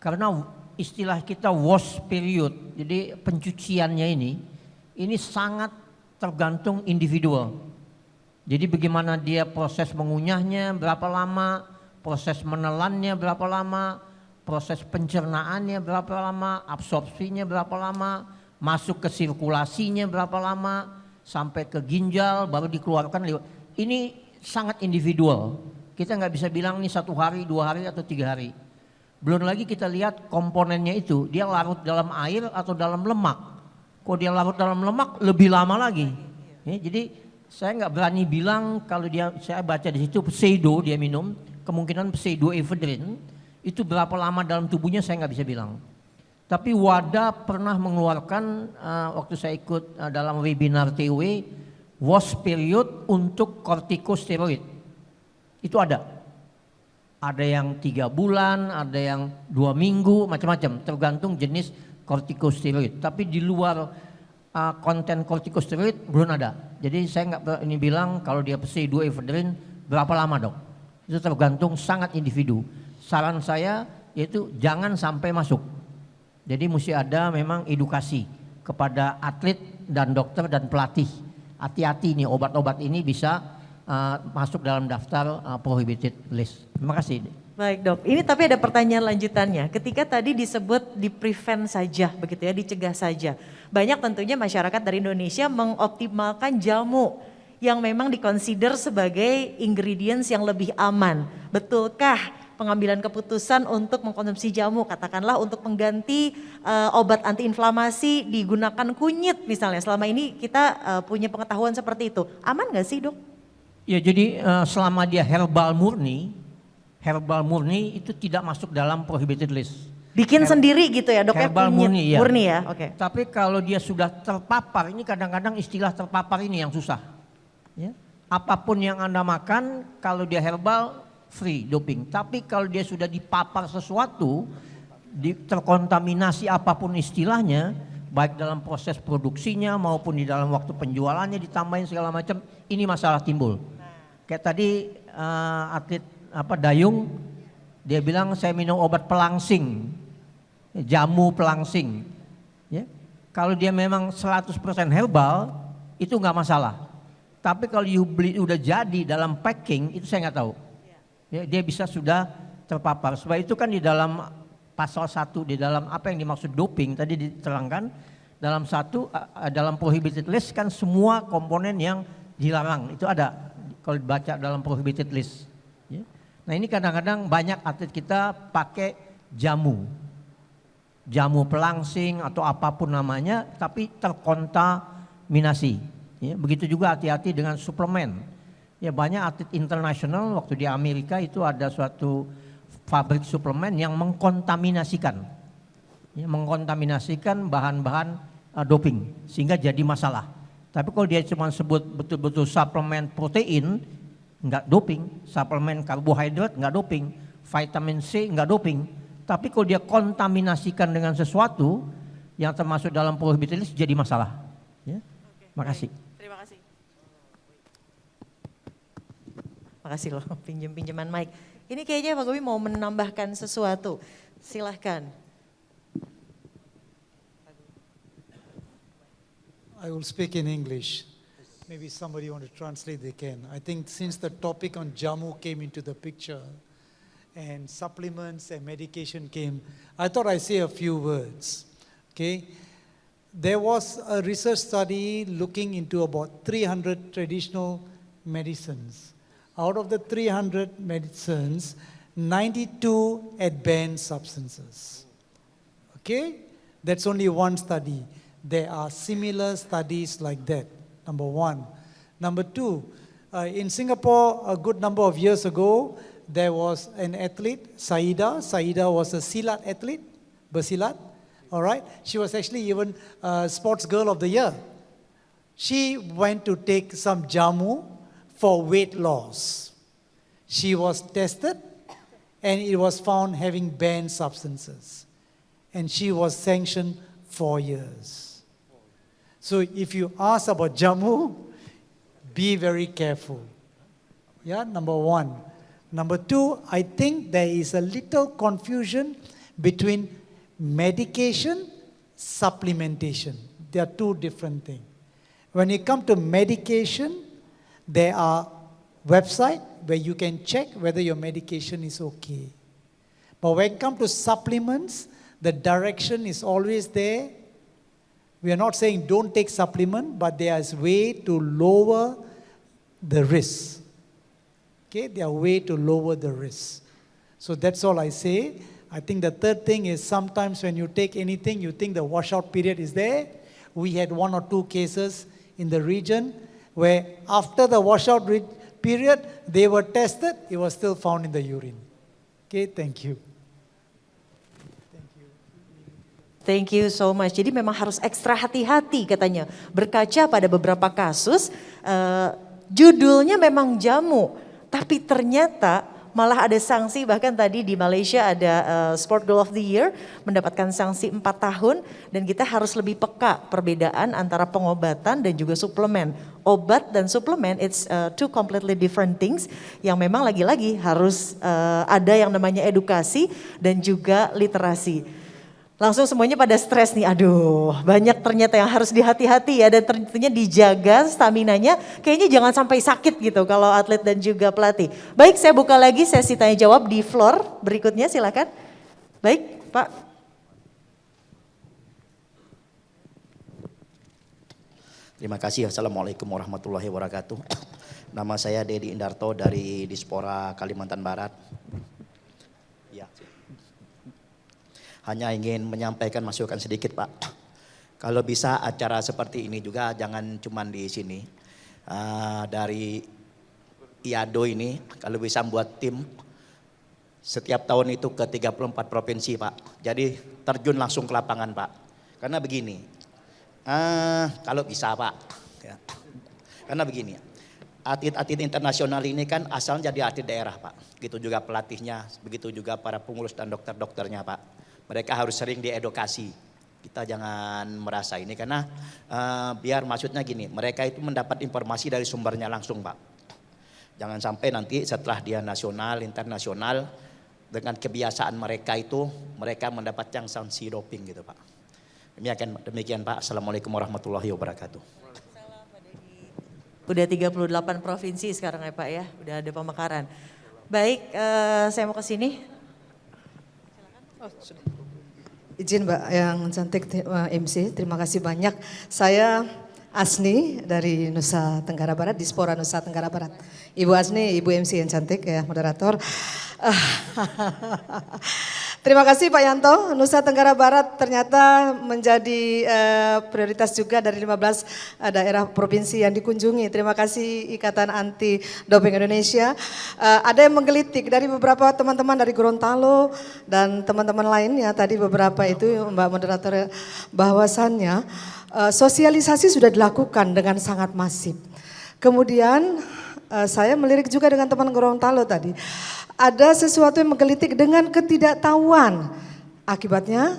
Karena istilah kita wash period, jadi pencuciannya ini sangat tergantung individual. Jadi bagaimana dia proses mengunyahnya berapa lama, proses menelannya berapa lama, proses pencernaannya berapa lama, absorpsinya berapa lama, masuk ke sirkulasinya berapa lama, sampai ke ginjal baru dikeluarkan. Ini sangat individual. Kita nggak bisa bilang ini 1 hari, 2 hari atau 3 hari. Belum lagi kita lihat komponennya itu, dia larut dalam air atau dalam lemak. Kalau dia larut dalam lemak lebih lama lagi. Ya, jadi saya nggak berani bilang kalau saya baca di situ pseudo dia minum, kemungkinan pseudoephedrine itu berapa lama dalam tubuhnya saya nggak bisa bilang. Tapi WADA pernah mengeluarkan waktu saya ikut dalam webinar TUE, wash period untuk kortikosteroid. Itu ada. Ada yang 3 bulan, ada yang 2 minggu, macam-macam. Tergantung jenis kortikosteroid. Tapi di luar konten kortikosteroid belum ada. Jadi saya nggak ini bilang kalau dia pseudoephedrine berapa lama dok. Itu tergantung sangat individu. Saran saya yaitu jangan sampai masuk. Jadi mesti ada memang edukasi kepada atlet dan dokter dan pelatih. Hati-hati nih obat-obat ini bisa masuk dalam daftar prohibited list. Terima kasih. Baik dok, ini tapi ada pertanyaan lanjutannya. Ketika tadi disebut di prevent saja begitu ya, dicegah saja. Banyak tentunya masyarakat dari Indonesia mengoptimalkan jamu yang memang dikonsider sebagai ingredients yang lebih aman. Betulkah pengambilan keputusan untuk mengkonsumsi jamu, katakanlah untuk mengganti obat antiinflamasi digunakan kunyit misalnya. Selama ini kita punya pengetahuan seperti itu. Aman gak sih dok? Ya jadi selama dia herbal murni itu tidak masuk dalam prohibited list. Bikin sendiri gitu ya dok ya, herbal kunyit, murni ya. Oke. Tapi kalau dia sudah terpapar, ini kadang-kadang istilah terpapar ini yang susah. Ya. Apapun yang Anda makan, kalau dia herbal free doping. Tapi kalau dia sudah dipapar sesuatu, terkontaminasi apapun istilahnya, baik dalam proses produksinya maupun di dalam waktu penjualannya ditambahin segala macam, ini masalah timbul. Kayak tadi atlet Dayung, dia bilang saya minum obat pelangsing, jamu pelangsing. Ya. Kalau dia memang 100% herbal, itu nggak masalah. Tapi kalau you beli udah jadi dalam packing, itu saya nggak tahu. Ya, dia bisa sudah terpapar. Sebab itu kan di dalam pasal 1, di dalam apa yang dimaksud doping, tadi diterangkan, dalam prohibited list kan semua komponen yang dilarang, itu ada kalau dibaca dalam prohibited list. Ya. Nah ini kadang-kadang banyak atlet kita pakai jamu pelangsing atau apapun namanya, tapi terkontaminasi. Ya, begitu juga hati-hati dengan suplemen. Ya banyak atlet internasional waktu di Amerika itu ada suatu pabrik suplemen yang mengkontaminasikan bahan-bahan doping sehingga jadi masalah. Tapi kalau dia cuma sebut betul-betul suplemen protein, enggak doping, suplemen karbohidrat enggak doping, vitamin C enggak doping. Tapi kalau dia kontaminasikan dengan sesuatu yang termasuk dalam prohibited list jadi masalah. Ya. Makasih. Terima kasih. Makasih loh pinjeman mic. Ini kayaknya Pak Gobi mau menambahkan sesuatu. Silahkan. I will speak in English. Maybe somebody want to translate, they can. I think since the topic on jamu came into the picture and supplements and medication came, I thought I'd say a few words. Okay. There was a research study looking into about 300 traditional medicines. Out of the 300 medicines, 92 had banned substances. Okay? That's only one study. There are similar studies like that, number one. Number two, in Singapore, a good number of years ago, there was an athlete, Saida. Saida was a Silat athlete, bersilat. All right. She was actually even Sports Girl of the Year. She went to take some jamu for weight loss. She was tested and it was found having banned substances. And she was sanctioned 4 years. So if you ask about jamu, be very careful. Yeah, number one. Number two, I think there is a little confusion between medication, supplementation. They are two different things. When you come to medication, there are websites where you can check whether your medication is okay. But when it comes to supplements, the direction is always there. We are not saying don't take supplement, but there is a way to lower the risk. Okay, there are ways to lower the risk. So that's all I say. I think the third thing is sometimes when you take anything, you think the washout period is there. We had 1 or 2 cases in the region where after the washout period, they were tested, it was still found in the urine. Okay, thank you. Thank you so much. Jadi memang harus ekstra hati-hati katanya. Berkaca pada beberapa kasus, judulnya memang jamu, tapi ternyata malah ada sanksi. Bahkan tadi di Malaysia ada Sport Girl of the Year mendapatkan sanksi 4 tahun. Dan kita harus lebih peka perbedaan antara pengobatan dan juga suplemen. Obat dan suplemen, it's two completely different things. Yang memang lagi-lagi harus ada yang namanya edukasi dan juga literasi. Langsung semuanya pada stres nih, aduh banyak ternyata yang harus dihati-hati ya dan tentunya dijaga staminanya. Kayaknya jangan sampai sakit gitu kalau atlet dan juga pelatih. Baik, saya buka lagi sesi tanya jawab di floor berikutnya, silakan. Baik, Pak. Terima kasih. Assalamualaikum warahmatullahi wabarakatuh. Nama saya Dedi Indarto dari Dispora Kalimantan Barat. Ya. Hanya ingin menyampaikan masukan sedikit, Pak. Kalau bisa acara seperti ini juga jangan cuma di sini. Dari IADO ini kalau bisa buat tim setiap tahun itu ke 34 provinsi, Pak. Jadi terjun langsung ke lapangan, Pak. Karena begini, kalau bisa, Pak. Ya. Karena begini, atlet-atlet internasional ini kan asalnya jadi atlet daerah, Pak. Begitu juga pelatihnya, begitu juga para pengurus dan dokter-dokternya, Pak. Mereka harus sering diedukasi. Kita jangan merasa ini karena biar maksudnya gini, mereka itu mendapat informasi dari sumbernya langsung, Pak. Jangan sampai nanti setelah dia nasional, internasional, dengan kebiasaan mereka itu, mereka mendapat yang sanksi doping gitu, Pak. Demikian, Pak. Assalamualaikum warahmatullahi wabarakatuh. Udah 38 provinsi sekarang ya Pak ya, udah ada pemekaran. Baik, saya mau ke sini. Izin Mbak yang cantik MC, terima kasih banyak. Saya Asni dari Nusa Tenggara Barat, Dispora Nusa Tenggara Barat. Ibu Asni, Ibu MC yang cantik ya, moderator. Terima kasih Pak Yanto, Nusa Tenggara Barat ternyata menjadi prioritas juga dari 15 daerah provinsi yang dikunjungi. Terima kasih Ikatan Anti Doping Indonesia. Ada yang menggelitik dari beberapa teman-teman dari Gorontalo dan teman-teman lainnya tadi beberapa itu Mbak Moderator bahwasannya sosialisasi sudah dilakukan dengan sangat masif. Kemudian saya melirik juga dengan teman Gorontalo tadi. Ada sesuatu yang menggelitik dengan ketidaktahuan. Akibatnya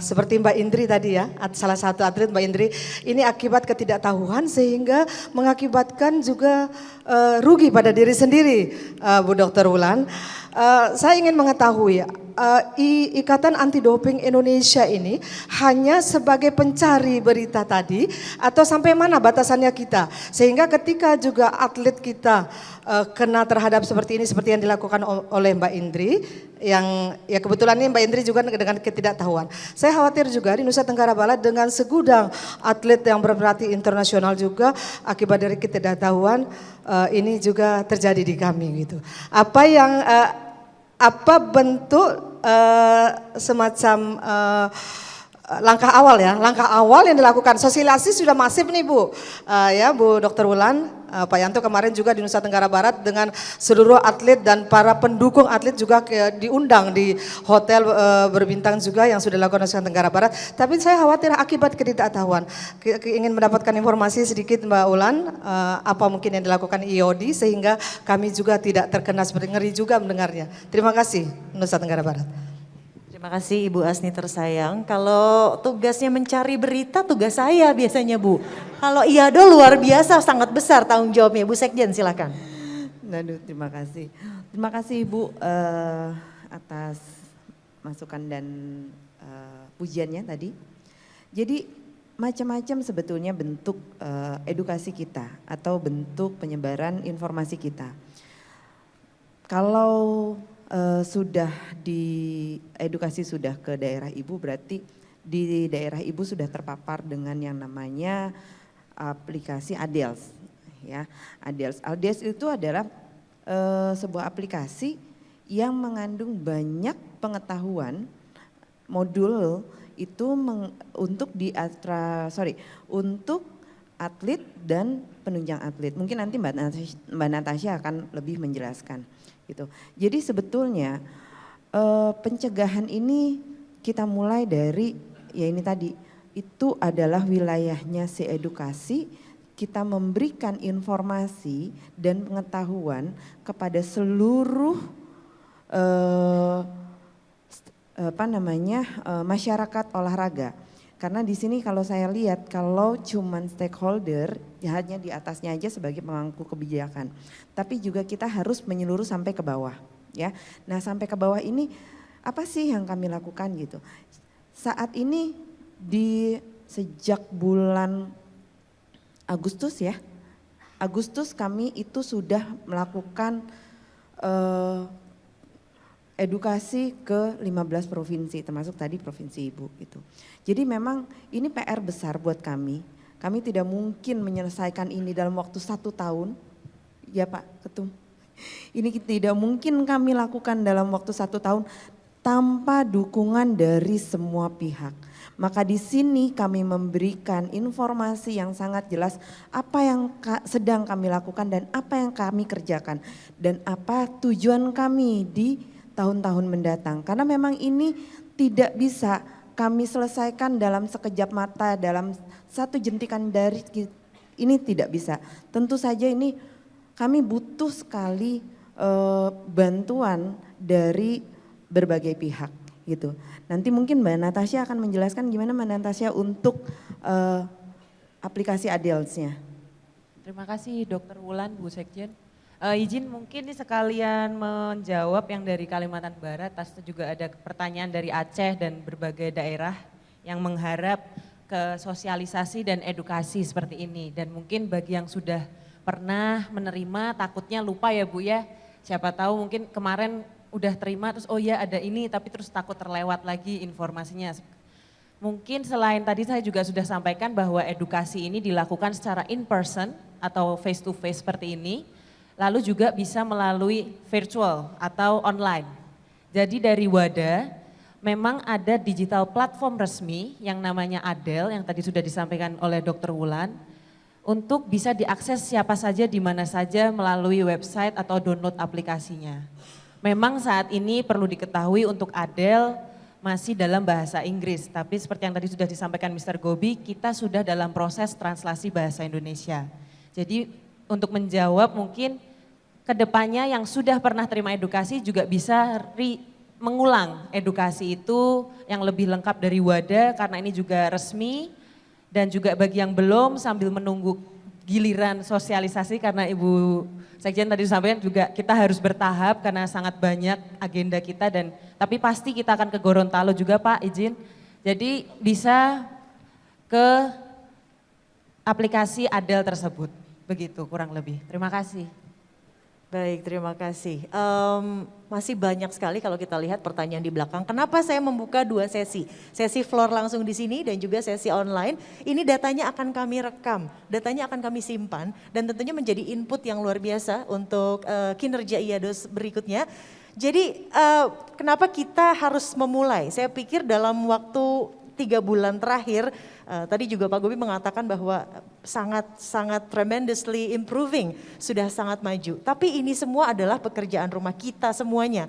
seperti Mbak Indri tadi ya, salah satu atlet Mbak Indri, ini akibat ketidaktahuan sehingga mengakibatkan juga rugi pada diri sendiri, Bu Dr. Wulan. Saya ingin mengetahui Ikatan Anti Doping Indonesia ini hanya sebagai pencari berita tadi atau sampai mana batasannya kita sehingga ketika juga atlet kita kena terhadap seperti ini seperti yang dilakukan oleh Mbak Indri yang ya kebetulan ini Mbak Indri juga dengan ketidaktahuan. Saya khawatir juga di Nusa Tenggara Barat dengan segudang atlet yang berpelatih internasional juga akibat dari ketidaktahuan ini juga terjadi di kami gitu. Apa bentuk semacam langkah awal ya, langkah awal yang dilakukan. Sosialisasi sudah masif nih Bu, ya Bu Dr. Wulan, Pak Yanto kemarin juga di Nusa Tenggara Barat dengan seluruh atlet dan para pendukung atlet juga diundang di hotel berbintang juga yang sudah dilakukan Nusa Tenggara Barat. Tapi saya khawatir akibat ketidaktahuan. Ingin mendapatkan informasi sedikit Mbak Wulan, apa mungkin yang dilakukan IOD sehingga kami juga tidak terkena seperti ngeri juga mendengarnya. Terima kasih Nusa Tenggara Barat. Terima kasih Ibu Asni tersayang. Kalau tugasnya mencari berita, tugas saya biasanya Bu. Kalau IADO luar biasa, sangat besar tanggung jawabnya. Bu Sekjen silakan. Aduh, terima kasih. Terima kasih Ibu atas masukan dan pujiannya tadi. Jadi macam-macam sebetulnya bentuk edukasi kita atau bentuk penyebaran informasi kita. Kalau sudah di edukasi sudah ke daerah ibu, berarti di daerah ibu sudah terpapar dengan yang namanya aplikasi ADELS, ya. ADELS itu adalah sebuah aplikasi yang mengandung banyak pengetahuan modul itu untuk untuk atlet dan penunjang atlet. Mungkin nanti Mbak Natasha akan lebih menjelaskan. Gitu. Jadi sebetulnya pencegahan ini kita mulai dari ya ini tadi, itu adalah wilayahnya si edukasi, kita memberikan informasi dan pengetahuan kepada seluruh masyarakat olahraga. Karena di sini kalau saya lihat, kalau cuman stakeholder, ya hanya di atasnya aja sebagai pemangku kebijakan. Tapi juga kita harus menyeluruh sampai ke bawah, ya. Nah sampai ke bawah ini apa sih yang kami lakukan gitu. Saat ini sejak bulan Agustus ya, Agustus kami itu sudah melakukan edukasi ke 15 provinsi, termasuk tadi provinsi Ibu gitu. Jadi memang ini PR besar buat kami. Kami tidak mungkin menyelesaikan ini dalam waktu 1 tahun. Ya Pak Ketum, ini tidak mungkin kami lakukan dalam waktu 1 tahun tanpa dukungan dari semua pihak. Maka di sini kami memberikan informasi yang sangat jelas apa yang sedang kami lakukan dan apa yang kami kerjakan. Dan apa tujuan kami di tahun-tahun mendatang. Karena memang ini tidak bisa kami selesaikan dalam sekejap mata, dalam satu jentikan jari, ini tidak bisa. Tentu saja ini kami butuh sekali bantuan dari berbagai pihak gitu. Nanti mungkin Mbak Natasha akan menjelaskan gimana Mbak Natasha untuk aplikasi ADELS-nya. Terima kasih Dr. Wulan, Bu Sekjen. Izin mungkin ini sekalian menjawab yang dari Kalimantan Barat, tas juga ada pertanyaan dari Aceh dan berbagai daerah yang mengharap ke sosialisasi dan edukasi seperti ini. Dan mungkin bagi yang sudah pernah menerima takutnya lupa ya Bu ya, siapa tahu mungkin kemarin udah terima terus oh ya ada ini tapi terus takut terlewat lagi informasinya. Mungkin selain tadi saya juga sudah sampaikan bahwa edukasi ini dilakukan secara in person atau face to face seperti ini. Lalu juga bisa melalui virtual atau online. Jadi dari WADA memang ada digital platform resmi yang namanya ADEL yang tadi sudah disampaikan oleh Dr. Wulan. Untuk bisa diakses siapa saja di mana saja melalui website atau download aplikasinya. Memang saat ini perlu diketahui untuk ADEL masih dalam bahasa Inggris. Tapi seperti yang tadi sudah disampaikan Mr. Gobi, kita sudah dalam proses translasi bahasa Indonesia. Jadi untuk menjawab mungkin kedepannya yang sudah pernah terima edukasi juga bisa mengulang edukasi itu yang lebih lengkap dari WADA karena ini juga resmi dan juga bagi yang belum sambil menunggu giliran sosialisasi karena Ibu Sekjen tadi sampaikan juga kita harus bertahap karena sangat banyak agenda kita dan tapi pasti kita akan ke Gorontalo juga Pak izin. Jadi bisa ke aplikasi ADEL tersebut. Begitu kurang lebih. Terima kasih. Baik, terima kasih. Masih banyak sekali kalau kita lihat pertanyaan di belakang. Kenapa saya membuka 2 sesi? Sesi floor langsung di sini dan juga sesi online. Ini datanya akan kami rekam, datanya akan kami simpan dan tentunya menjadi input yang luar biasa untuk kinerja IADO berikutnya. Jadi kenapa kita harus memulai? Saya pikir dalam waktu 3 bulan terakhir, tadi juga Pak Gobi mengatakan bahwa sangat tremendously improving, sudah sangat maju. Tapi ini semua adalah pekerjaan rumah kita semuanya.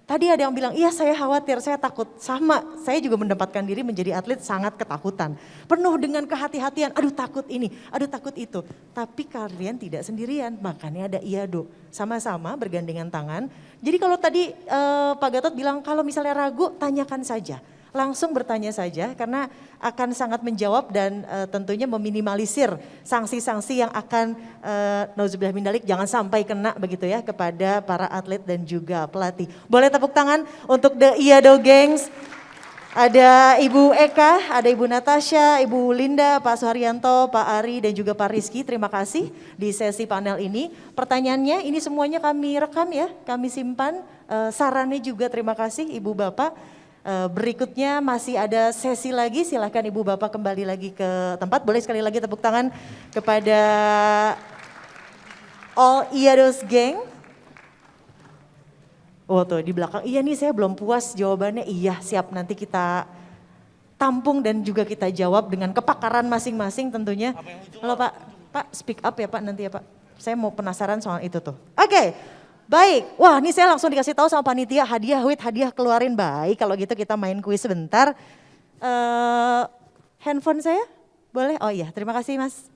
Tadi ada yang bilang, iya saya khawatir, saya takut. Sama, saya juga mendapatkan diri menjadi atlet sangat ketakutan. Penuh dengan kehati-hatian, aduh takut ini, aduh takut itu. Tapi kalian tidak sendirian, makanya ada IADO. Sama-sama bergandengan tangan. Jadi kalau tadi Pak Gatot bilang, kalau misalnya ragu, tanyakan saja. Langsung bertanya saja karena akan sangat menjawab dan tentunya meminimalisir sanksi-sanksi yang akan nauzubillah min dzalik jangan sampai kena begitu ya kepada para atlet dan juga pelatih. Boleh tepuk tangan untuk The IADO Gangs. Ada Ibu Eka, ada Ibu Natasha, Ibu Linda, Pak Suharyanto, Pak Ari dan juga Pak Rizky. Terima kasih di sesi panel ini. Pertanyaannya ini semuanya kami rekam ya, kami simpan. Sarannya juga terima kasih Ibu Bapak. Berikutnya masih ada sesi lagi, silahkan Ibu Bapak kembali lagi ke tempat. Boleh sekali lagi tepuk tangan kepada All IADO's Gang. Oh tuh di belakang, iya nih saya belum puas jawabannya, iya siap nanti kita tampung dan juga kita jawab dengan kepakaran masing-masing tentunya. Halo Pak speak up ya Pak nanti ya Pak. Saya mau penasaran soal itu tuh. Oke. Baik, wah ini saya langsung dikasih tahu sama panitia hadiah keluarin. Baik kalau gitu kita main kuis sebentar. Handphone saya boleh? Oh iya terima kasih Mas.